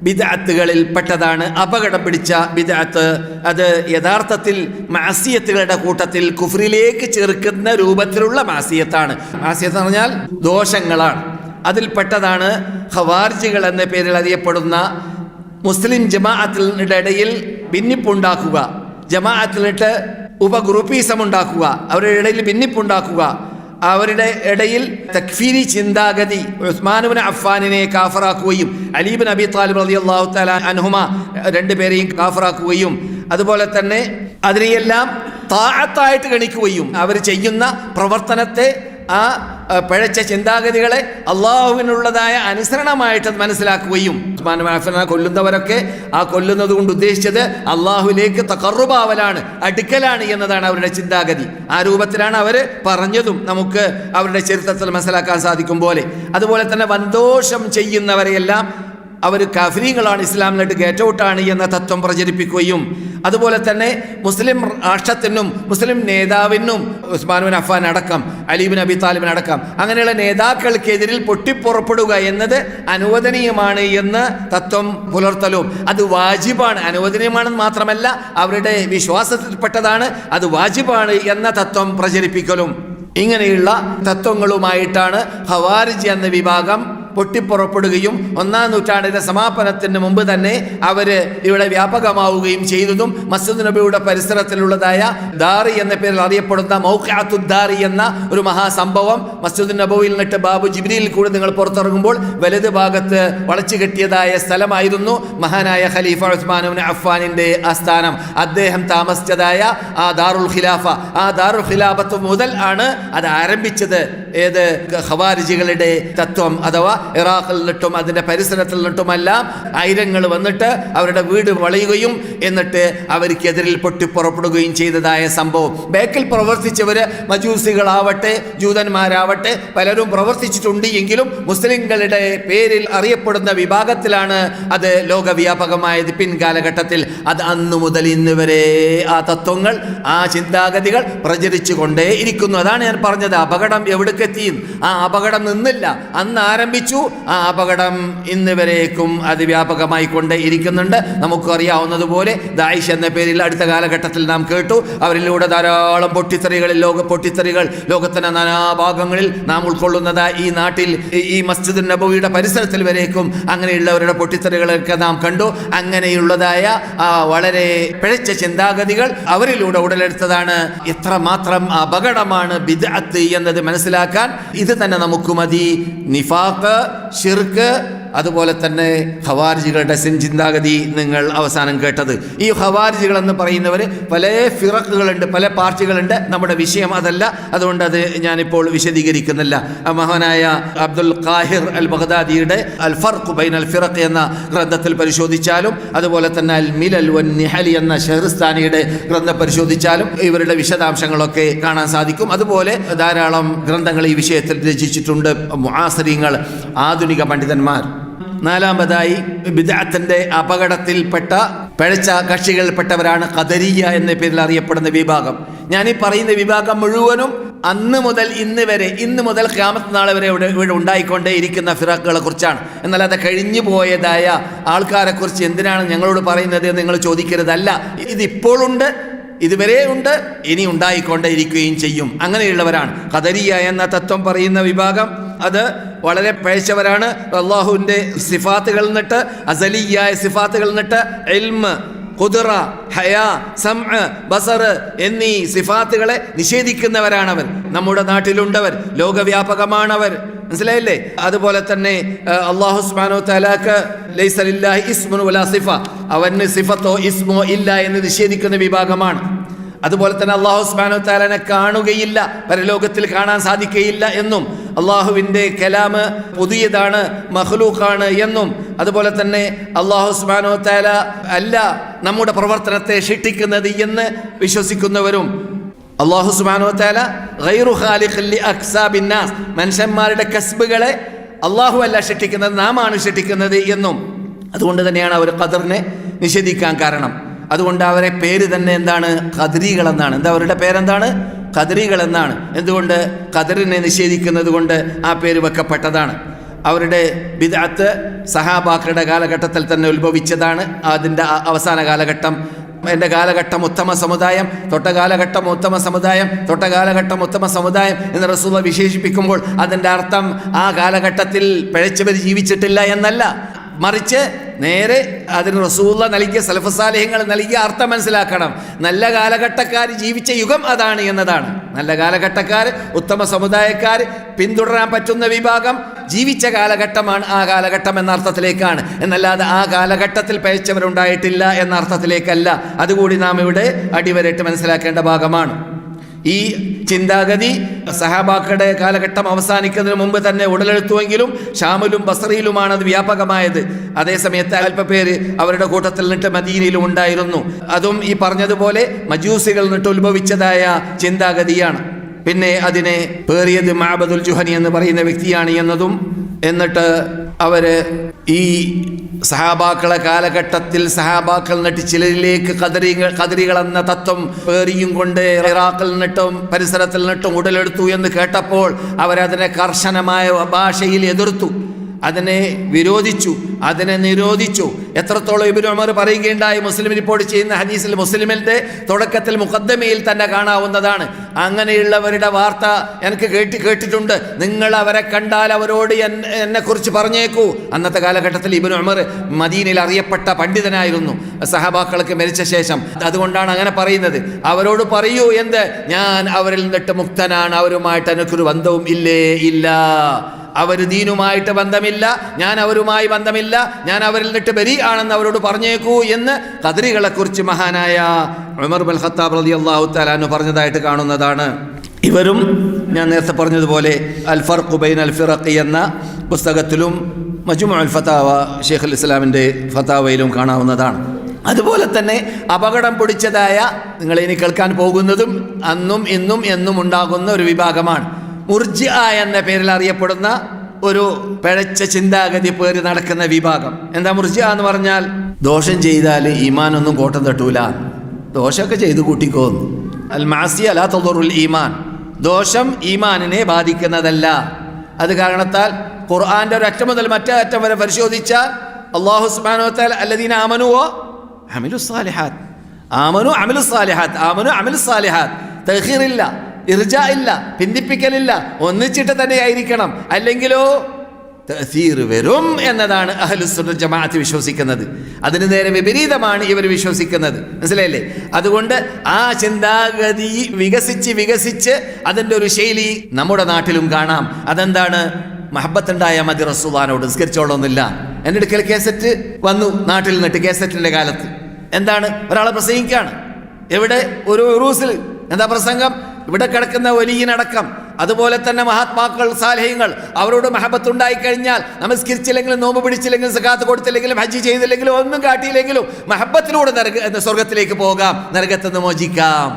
ബിദ്അത്തുകളിൽ പെട്ടതാണ് അപകടം പിടിച്ച ബിദ്അത്ത്. അത് യഥാർത്ഥത്തിൽ മാസിയത്തുകളുടെ കൂട്ടത്തിൽ കുഫ്രിലേക്ക് ചേർക്കുന്ന രൂപത്തിലുള്ള മാസിയത്താണ്. മാസിയത്ത് എന്ന് പറഞ്ഞാൽ ദോഷങ്ങളാണ്. അതിൽപ്പെട്ടതാണ് ഖവാരിജികൾ എന്ന പേരിൽ അറിയപ്പെടുന്ന മുസ്ലിം ജമാഅത്തിന്റെ ഇടയിൽ ഭിന്നിപ്പുണ്ടാക്കുക, ജമാഅത്തിലിട്ട് ഉപഗ്രൂപ്പീസം ഉണ്ടാക്കുക, അവരുടെ ഇടയിൽ ഭിന്നിപ്പുണ്ടാക്കുക, അവരുടെ ഇടയിൽ തക്ഫീരി ചിന്താഗതി, ഉസ്മാൻ ഇബ്നു അഫ്ഫാനിനെ കാഫറാക്കുകയും അലി ഇബ്നു അബി താലിബ് റളിയല്ലാഹു തആല അൻഹുമ രണ്ടുപേരെയും കാഫറാക്കുകയും അതുപോലെ തന്നെ അതിനെയെല്ലാം താഅത്തായിട്ട് ഗണിക്കുകയും അവർ ചെയ്യുന്ന പ്രവർത്തനത്തെ ആ പിഴച്ച ചിന്താഗതികളെ അള്ളാഹുവിനുള്ളതായ അനുസരണമായിട്ട് മനസ്സിലാക്കുകയും ഉസ്മാൻ ഇബ്നു അഫ്ഫാൻ കൊല്ലുന്നവരൊക്കെ ആ കൊല്ലുന്നത് കൊണ്ട് ഉദ്ദേശിച്ചത് അള്ളാഹുവിലേക്ക് തഖർറുബാവലാണ്, അടുക്കലാണ് എന്നതാണ് അവരുടെ ചിന്താഗതി. ആ രൂപത്തിലാണ് അവർ പറഞ്ഞതും നമുക്ക് അവരുടെ ചരിത്രത്തിൽ മനസ്സിലാക്കാൻ സാധിക്കും പോലെ. അതുപോലെ തന്നെ വൻദോഷം ചെയ്യുന്നവരെയെല്ലാം അവർ കാഫിരീങ്ങളാണ്, ഇസ്ലാമിലോട്ട് ഗേറ്റ് ഔട്ടാണ് എന്ന തത്വം പ്രചരിപ്പിക്കുകയും അതുപോലെ തന്നെ മുസ്ലിം രാഷ്ട്രത്തിനും മുസ്ലിം നേതാവിനും ഉസ്മാൻ ഇബ്നു അഫ്ഫാൻ അടക്കം അലി ഇബ്നു അബി താലിബിന് അടക്കം അങ്ങനെയുള്ള നേതാക്കൾക്കെതിരിൽ പൊട്ടിപ്പുറപ്പെടുക എന്നത് അനുവദനീയമാണ് എന്ന് തത്വം പുലർത്തലും അത് വാജിബാണ്, അനുവദനീയമാണെന്ന് മാത്രമല്ല അവരുടെ വിശ്വാസത്തിൽപ്പെട്ടതാണ്, അത് വാജിബാണ് എന്ന തത്വം പ്രചരിപ്പിക്കലും ഇങ്ങനെയുള്ള തത്വങ്ങളുമായിട്ടാണ് ഖവാരിജ് എന്ന വിഭാഗം പൊട്ടിപ്പുറപ്പെടുകയും 1-ാം നൂറ്റാണ്ടിന്റെ സമാപനത്തിന് മുമ്പ് തന്നെ അവര് ഇവിടെ വ്യാപകമാവുകയും ചെയ്തതും മസ്ജിദ് നബിയുടെ പരിസരത്തിലുള്ളതായ ദാറി എന്ന പേരിൽ അറിയപ്പെടുന്ന മൗഖിഅത്തുദ് ദാറി എന്ന ഒരു മഹാസംഭവം മസ്ജിദ് നബവിയിൽ നിന്നിട്ട് ബാബു ജിബ്രീൽ കൂടെ നിങ്ങൾ പുറത്തിറങ്ങുമ്പോൾ വലത് ഭാഗത്ത് വളച്ചു കെട്ടിയതായ സ്ഥലമായിരുന്നു മഹാനായ ഖലീഫ ഉസ്മാൻ ഇബ്നു അഫ്ഫാനിന്റെ ആസ്ഥാനം. അദ്ദേഹം താമസിച്ചതായ ആ ദാറുൽ ഖിലാഫ, ആ ദാറുൽ ഖിലാഫത്ത് മുതൽ ആണ് അത് ആരംഭിച്ചത്. ഏത് ഖവാരിജികളുടെ തത്വം അഥവാ ഇറാഖിൽ നിന്നിട്ടും അതിന്റെ പരിസരത്തിൽ നിന്നിട്ടുമെല്ലാം ആയിരങ്ങൾ വന്നിട്ട് അവരുടെ വീട് വളയുകയും എന്നിട്ട് അവർക്കെതിരിൽ പൊട്ടിപ്പുറപ്പെടുകയും ചെയ്തതായ സംഭവം. ബേക്കിൽ പ്രവർത്തിച്ചവര് മജൂസികളാവട്ടെ ജൂതന്മാരാവട്ടെ പലരും പ്രവർത്തിച്ചിട്ടുണ്ട് എങ്കിലും മുസ്ലിങ്ങളുടെ പേരിൽ അറിയപ്പെടുന്ന വിഭാഗത്തിലാണ് അത് ലോകവ്യാപകമായത് പിൻകാലഘട്ടത്തിൽ. അത് അന്നു മുതൽ ഇന്ന് വരെ ആ തത്വങ്ങൾ ആ ചിന്താഗതികൾ പ്രചരിച്ചു കൊണ്ടേ ഇരിക്കുന്നു. അതാണ് ഞാൻ പറഞ്ഞത്, അപകടം എവിടേക്കെത്തി? ആ അപകടം നിന്നില്ല, അന്ന് ആരംഭിച്ചു, ആ അപകടം ഇന്ന് വരേക്കും അത് വ്യാപകമായി കൊണ്ടേ ഇരിക്കുന്നുണ്ട്. നമുക്കറിയാവുന്നതുപോലെ ദായിഷ് എന്ന പേരിൽ അടുത്ത കാലഘട്ടത്തിൽ നാം കേട്ടു. അവരിലൂടെ ധാരാളം പൊട്ടിത്തെറികൾ ലോകത്തിന്റെ നാനാഭാഗങ്ങളിൽ നാം ഉൾക്കൊള്ളുന്നതായി ഈ നാട്ടിൽ ഈ മസ്ജിദ് നബവിയുടെ പരിസരത്തിൽ വരേക്കും അങ്ങനെയുള്ളവരുടെ പൊട്ടിത്തെറികളൊക്കെ നാം കണ്ടു. അങ്ങനെയുള്ളതായ വളരെ പിഴച്ച ചിന്താഗതികൾ അവരിലൂടെ ഉടലെടുത്തതാണ്. എത്രമാത്രം അപകടമാണ് ബിദ്അത്ത് എന്നത് മനസ്സിലാക്കാൻ ഇത് തന്നെ നമുക്ക് മതി. നിഫാഖ്, ശിർക്ക്, അതുപോലെ തന്നെ ഖവാരിജികളുടെ ചിന്താഗതി നിങ്ങൾ അവസാനം കേട്ടത്. ഈ ഖവാരിജികൾ എന്ന് പറയുന്നവർ പല ഫിറഖുകളുണ്ട്, പല പാർട്ടികളുണ്ട്. നമ്മുടെ വിഷയം അതല്ല, അതുകൊണ്ട് അത് ഞാനിപ്പോൾ വിശദീകരിക്കുന്നില്ല. മഹാനായ അബ്ദുൽ ഖാഹിർ അൽ ബഗ്ദാദിയുടെ അൽ ഫർഖ് ബൈൻ അൽ ഫിറഖ് എന്ന ഗ്രന്ഥത്തിൽ പരിശോധിച്ചാലും അതുപോലെ തന്നെ അൽ മിലൽ വൻ നിഹലി എന്ന ഷെഹ്റിസ്ഥാനിയുടെ ഗ്രന്ഥം പരിശോധിച്ചാലും ഇവരുടെ വിശദാംശങ്ങളൊക്കെ കാണാൻ സാധിക്കും. അതുപോലെ ധാരാളം ഗ്രന്ഥങ്ങൾ ഈ വിഷയത്തിൽ രചിച്ചിട്ടുണ്ട് മുആസിരീങ്ങൾ, ആധുനിക പണ്ഡിതന്മാർ. നാലാമതായി ബിദ്അത്തിന്റെ അപകടത്തിൽപ്പെട്ട പിഴച്ച കക്ഷികളിൽപ്പെട്ടവരാണ് ഖദരിയ്യ എന്ന പേരിൽ അറിയപ്പെടുന്ന വിഭാഗം. ഞാനീ പറയുന്ന വിഭാഗം മുഴുവനും അന്ന് മുതൽ ഇന്ന് മുതൽ ഖിയാമത്ത് നാളെ വരെ ഇവിടെ ഉണ്ടായിക്കൊണ്ടേ ഇരിക്കുന്ന ഫിറഖുകളെ കുറിച്ചാണ്. എന്നാൽ അത് കഴിഞ്ഞു പോയതായ ആൾക്കാരെ കുറിച്ച് എന്തിനാണ് ഞങ്ങളോട് പറയുന്നത് എന്ന് നിങ്ങൾ ചോദിക്കരുതല്ല. ഇതിപ്പോഴുണ്ട്, ഇതുവരെ ഉണ്ട്, ഇനി ഉണ്ടായിക്കൊണ്ടേ ഇരിക്കുകയും ചെയ്യും. അങ്ങനെയുള്ളവരാണ് ഖദരിയ്യ എന്ന തത്വം പറയുന്ന വിഭാഗം. അത് വളരെ പഴച്ചവരാണ്. അള്ളാഹുവിൻ്റെ സിഫാത്തുകളിൽ നിന്നിട്ട്, അസലിയായ സിഫാത്തുകളിൽ നിന്നിട്ട് ഇൽമ്, ഖുദ്റ, ഹയാ, സംഅ്, ബസർ എന്നീ സിഫാത്തുകളെ നിഷേധിക്കുന്നവരാണവർ. നമ്മുടെ നാട്ടിലുണ്ടവർ, ലോകവ്യാപകമാണവർ. മനസ്സിലായില്ലേ? അതുപോലെ തന്നെ അല്ലാഹു സുബ്ഹാനഹു വ തആലക്ക് ലൈസ ലില്ലാഹി ഇസ്മുൻ വലാ സിഫ, അവന് സിഫത്തോ ഇസ്മോ ഇല്ല എന്ന് നിഷേധിക്കുന്ന വിഭാഗമാണ്. അതുപോലെ തന്നെ അല്ലാഹു സുബ്ഹാനഹു വ തആലനെ കാണുകയില്ല, പരലോകത്തിൽ കാണാൻ സാധിക്കുകയില്ല എന്നും, അള്ളാഹുവിൻ്റെ കലാമ് പുതിയതാണ്, മഖ്ലൂഖാണ് എന്നും, അതുപോലെ തന്നെ അല്ലാഹു സുബ്ഹാനഹു വ തആല അല്ല നമ്മുടെ പ്രവർത്തനത്തെ സൃഷ്ടിക്കുന്നത് എന്ന് വിശ്വസിക്കുന്നവരും, അല്ലാഹു സുബ്ഹാനഹു വ തആല ഗൈറു ഖാലിഖിൻ ലി അക്സാബിൻ നാസ്, മനുഷ്യന്മാരുടെ കസ്ബുകളെ അല്ലാഹു അല്ല സൃഷ്ടിക്കുന്നത്, നാമാണ് സൃഷ്ടിക്കുന്നത് എന്നും. അതുകൊണ്ട് തന്നെയാണ് അവർ ഖദറിനെ നിഷേധിക്കാൻ കാരണം. അതുകൊണ്ട് അവരെ പേര് തന്നെ എന്താണ്? ഖദരികൾ എന്നാണ്. എന്താ അവരുടെ പേരെന്താണ്? ഖദരികൾ എന്നാണ്. എന്തുകൊണ്ട്? ഖദറിനെ നിഷേധിക്കുന്നത് കൊണ്ട് ആ പേര് വെക്കപ്പെട്ടതാണ്. അവരുടെ ബിദ്അത്ത് സഹാബാക്കളുടെ കാലഘട്ടത്തിൽ തന്നെ ഉത്ഭവിച്ചതാണ്. അതിൻ്റെ അവസാന കാലഘട്ടം, എൻ്റെ കാലഘട്ടം ഉത്തമ സമുദായം, തൊട്ട കാലഘട്ടം ഉത്തമ സമുദായം, തൊട്ട കാലഘട്ടം ഉത്തമ സമുദായം എന്ന് റസൂൽ വിശേഷിപ്പിക്കുമ്പോൾ അതിൻ്റെ അർത്ഥം ആ കാലഘട്ടത്തിൽ പിഴച്ചവർ ജീവിച്ചിട്ടില്ല എന്നല്ല, മറിച്ച് നേരെ അതിന് റസൂലുള്ള നൽകിയ സലഫ് സാലിഹ്യങ്ങൾ നൽകിയ അർത്ഥം മനസ്സിലാക്കണം. നല്ല കാലഘട്ടക്കാർ ജീവിച്ച യുഗം അതാണ് എന്നതാണ്. നല്ല കാലഘട്ടക്കാർ, ഉത്തമ സമുദായക്കാർ, പിന്തുടരാൻ പറ്റുന്ന വിഭാഗം ജീവിച്ച കാലഘട്ടമാണ് ആ കാലഘട്ടം എന്ന അർത്ഥത്തിലേക്കാണ്. എന്നല്ലാതെ ആ കാലഘട്ടത്തിൽ പഴിച്ചവരുണ്ടായിട്ടില്ല എന്ന അർത്ഥത്തിലേക്കല്ല. അതുകൂടി നാം ഇവിടെ അടിവരയിട്ട് മനസ്സിലാക്കേണ്ട ഭാഗമാണ്. ഈ ചിന്താഗതി സഹാബാക്കളുടെ കാലഘട്ടം അവസാനിക്കുന്നതിന് മുമ്പ് തന്നെ ഉടലെടുത്തുവെങ്കിലും ഷാമിലും ബസറയിലുമാണ് അത് വ്യാപകമായത്. അതേസമയത്ത് അല്പപേര് അവരുടെ കൂട്ടത്തിൽ നിന്നിട്ട് മദീനയിലും ഉണ്ടായിരുന്നു. അതും ഈ പറഞ്ഞതുപോലെ മജൂസികൾ നിന്നിട്ട് ഉത്ഭവിച്ചതായ ചിന്താഗതിയാണ്. പിന്നെ അതിനെ പേറിയത് മഅബദുൽ ജുഹനി എന്ന് പറയുന്ന വ്യക്തിയാണ് എന്നതും, എന്നിട്ട് അവര് ഈ സഹാബാക്കളെ കാലഘട്ടത്തിൽ സഹാബാക്കൾ നിന്നിട്ട് ചിലരിലേക്ക് ഖദരികൾ എന്ന തത്വം പേറിയും കൊണ്ട് ഇറാഖിൽ നിന്നിട്ടും പരിസരത്തിൽ നിന്നിട്ടും ഉടലെടുത്തു എന്ന് കേട്ടപ്പോൾ അവരതിനെ കർശനമായ ഭാഷയിൽ എതിർത്തു, അതിനെ വിരോധിച്ചു, അതിനെ നിരോധിച്ചു. എത്രത്തോളം ഇബ്നു ഉമർ പറയുകയുണ്ടായി. മുസ്ലിം റിപ്പോർട്ട് ചെയ്യുന്ന ഹദീസിൽ മുസ്ലിമിന്റെ തുടക്കത്തിൽ മുഖദ്ദമയിൽ തന്നെ കാണാവുന്നതാണ്. അങ്ങനെയുള്ളവരുടെ വാർത്ത എനിക്ക് കേട്ടിട്ടുണ്ട്. നിങ്ങൾ അവരെ കണ്ടാൽ അവരോട് എന്നെക്കുറിച്ച് പറഞ്ഞേക്കൂ. അന്നത്തെ കാലഘട്ടത്തിൽ ഇബ്നു ഉമർ മദീനയിൽ അറിയപ്പെട്ട പണ്ഡിതനായിരുന്നു, സഹാബാക്കൾക്ക് മരിച്ച ശേഷം. അതുകൊണ്ടാണ് അങ്ങനെ പറയുന്നത്. അവരോട് പറയൂ, എന്ത്, ഞാൻ അവരിൽ നിന്നിട്ട് മുക്തനാണ്, അവരുമായിട്ട് എനിക്കൊരു ബന്ധവും ഇല്ല, അവർ ദീനുമായിട്ട് ബന്ധമില്ല, ഞാൻ അവരുമായി ബന്ധമില്ല, ഞാൻ അവരിൽ നിന്നിട്ട് ബരി ആണെന്ന് അവരോട് പറഞ്ഞേക്കൂ എന്ന് ഖദരികളെ കുറിച്ച് മഹാനായ ഉമർ ഇബ്നുൽ ഖത്താബ് റളിയല്ലാഹു തആല അൻഹു പറഞ്ഞതായിട്ട് കാണുന്നതാണ്. ഇവരും ഞാൻ നേരത്തെ പറഞ്ഞതുപോലെ അൽ ഫർഖു ബൈനൽ ഫിറഖി എന്ന പുസ്തകത്തിലും മജ്മുഉൽ ഫതാവ ശൈഖുൽ ഇസ്ലാമിൻ്റെ ഫതാവയിലും കാണാവുന്നതാണ്. അതുപോലെ തന്നെ അപകടം പിടിച്ചതായ, നിങ്ങൾ ഇനി കേൾക്കാൻ പോകുന്നതും അന്നും ഇന്നും എന്നും ഉണ്ടാകുന്ന ഒരു വിഭാഗമാണ് മുർജിഅ എന്ന പേരിൽ അറിയപ്പെടുന്ന ഒരു പിഴച്ച ചിന്താഗതി പേര് നടക്കുന്ന വിഭാഗം. എന്താ മുർജിഅ എന്ന് പറഞ്ഞാൽ? ദോഷം ചെയ്താൽ ഈമാനൊന്നും കോട്ടം തട്ടൂല, ദോഷമൊക്കെ ചെയ്ത് കൂട്ടിക്കോന്നു. അൽ മാസിയ ലാ തദുറുൽ ഈമാൻ, ദോഷം ഈമാനിനെ ബാധിക്കുന്നതല്ല. അത് കാരണത്താൽ ഖുർആന്റെ ഒരു അറ്റം മുതൽ മറ്റേ അറ്റം വരെ പരിശോധിച്ചാൽ അല്ലാഹു സുബ്ഹാനഹു വ തആല അല്ലദീന ആമനു വ അമിലുസ് സാലിഹാത്ത്, ആമനു അമിലുസ് സാലിഹാത്ത്, ആമനു അമിലുസ് സാലിഹാത്ത്, തഖീറില്ല, ഇർജാ ഇല്ല, പിന്തിപ്പിക്കലില്ല, ഒന്നിച്ചിട്ട് തന്നെ ആയിരിക്കണം, അല്ലെങ്കിലോ തഅസീർ വരും എന്നതാണ് അഹ്ലുസുന്നത്ത് ജമാഅത്ത് വിശ്വസിക്കുന്നത്. അതിന് നേരെ വിപരീതമാണ് ഇവർ വിശ്വസിക്കുന്നത്. മനസ്സിലായില്ലേ? അതുകൊണ്ട് ആ ചിന്താഗതി വികസിച്ച് അതിൻ്റെ ഒരു ശൈലി നമ്മുടെ നാട്ടിലും കാണാം. അതെന്താണ്? മഹബത്തുണ്ടായ മതി റസൂലുള്ളാഹിനോട്, നിസ്കരിച്ചോളൊന്നുമില്ല. എൻ്റെ അടുക്കൽ കേസറ്റ് വന്നു നാട്ടിൽ നിന്നിട്ട്, കേസറ്റിൻ്റെ കാലത്ത് എന്താണ്, ഒരാളെ പ്രസംഗിക്കുകയാണ്. എവിടെ? ഒരു ഉറൂസിൽ. എന്താ പ്രസംഗം? ഇവിടെ കിടക്കുന്ന വലിയനടക്കം, അതുപോലെ തന്നെ മഹാത്മാക്കൾ സാലിഹ്യങ്ങൾ, അവരോട് മഹബത്തുണ്ടായി കഴിഞ്ഞാൽ നമസ്കരിച്ചില്ലെങ്കിലും നോമ്പ് പിടിച്ചില്ലെങ്കിലും സകാത്ത് കൊടുത്തില്ലെങ്കിലും ഹജ്ജ് ചെയ്തില്ലെങ്കിലും ഒന്നും കാട്ടിയില്ലെങ്കിലും മഹബത്തിലൂടെ സ്വർഗത്തിലേക്ക് പോകാം, നരകത്തുനിന്ന് മോചിക്കാം.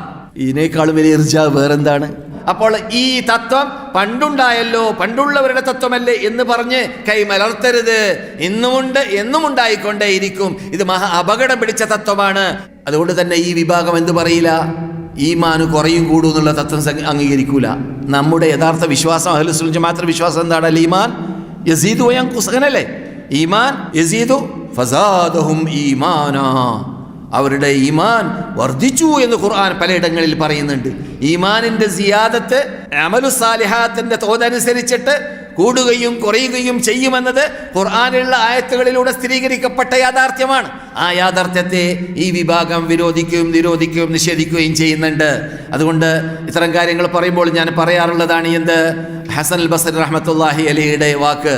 ഇതിനേക്കാളും വലിയ ഇർജാ വേറെന്താണ്? അപ്പോൾ ഈ തത്വം പണ്ടുണ്ടായല്ലോ, പണ്ടുള്ളവരുടെ തത്വമല്ലേ എന്ന് പറഞ്ഞ് കൈമലർത്തരുത്. ഇന്നുമുണ്ട്, എന്നും ഉണ്ടായിക്കൊണ്ടേയിരിക്കും. ഇത് മഹാ അപകടം പിടിച്ച തത്വമാണ്. അതുകൊണ്ട് തന്നെ ഈ വിഭാഗം എന്ത് പറയില്ല, ഈമാന് കുറയും കൂടും എന്നുള്ള തത്വം അംഗീകരിക്കൂല. നമ്മുടെ യഥാർത്ഥ വിശ്വാസം, അഹ്ലുസുന്നത്ത് ജമാഅത്തിന്റെ വിശ്വാസം എന്താണ്? അൽ ഈമാൻ യസീദു വയൻഖുസ്, അങ്ങനല്ലേ? ഈമാൻ യസീദു ഫസാദഹും ഈമാനാ, അവരുടെ ഈമാൻ വർദ്ധിച്ചു എന്ന് ഖുർആൻ പലയിടങ്ങളിൽ പറയുന്നുണ്ട്. ഈമാനിന്റെ സിയാദത്ത് അമലു സാലിഹാത്തിന്റെ തോതനുസരിച്ചിട്ട് കൂടുകയും കുറയുകയും ചെയ്യുമെന്നത് ഖുർആനിലുള്ള ആയത്തുകളിലൂടെ സ്ഥിരീകരിക്കപ്പെട്ട യാഥാർത്ഥ്യമാണ്. ആ യാഥാർത്ഥ്യത്തെ ഈ വിഭാഗം വിരോധിക്കുകയും നിരോധിക്കുകയും നിഷേധിക്കുകയും ചെയ്യുന്നുണ്ട്. അതുകൊണ്ട് ഇത്തരം കാര്യങ്ങൾ പറയുമ്പോൾ ഞാൻ പറയാറുള്ളതാണ് എന്ത്, ഹസൻ അൽ ബസ്രി റഹ്മത്തുള്ളാഹി അലൈഹിയുടെ വാക്ക്,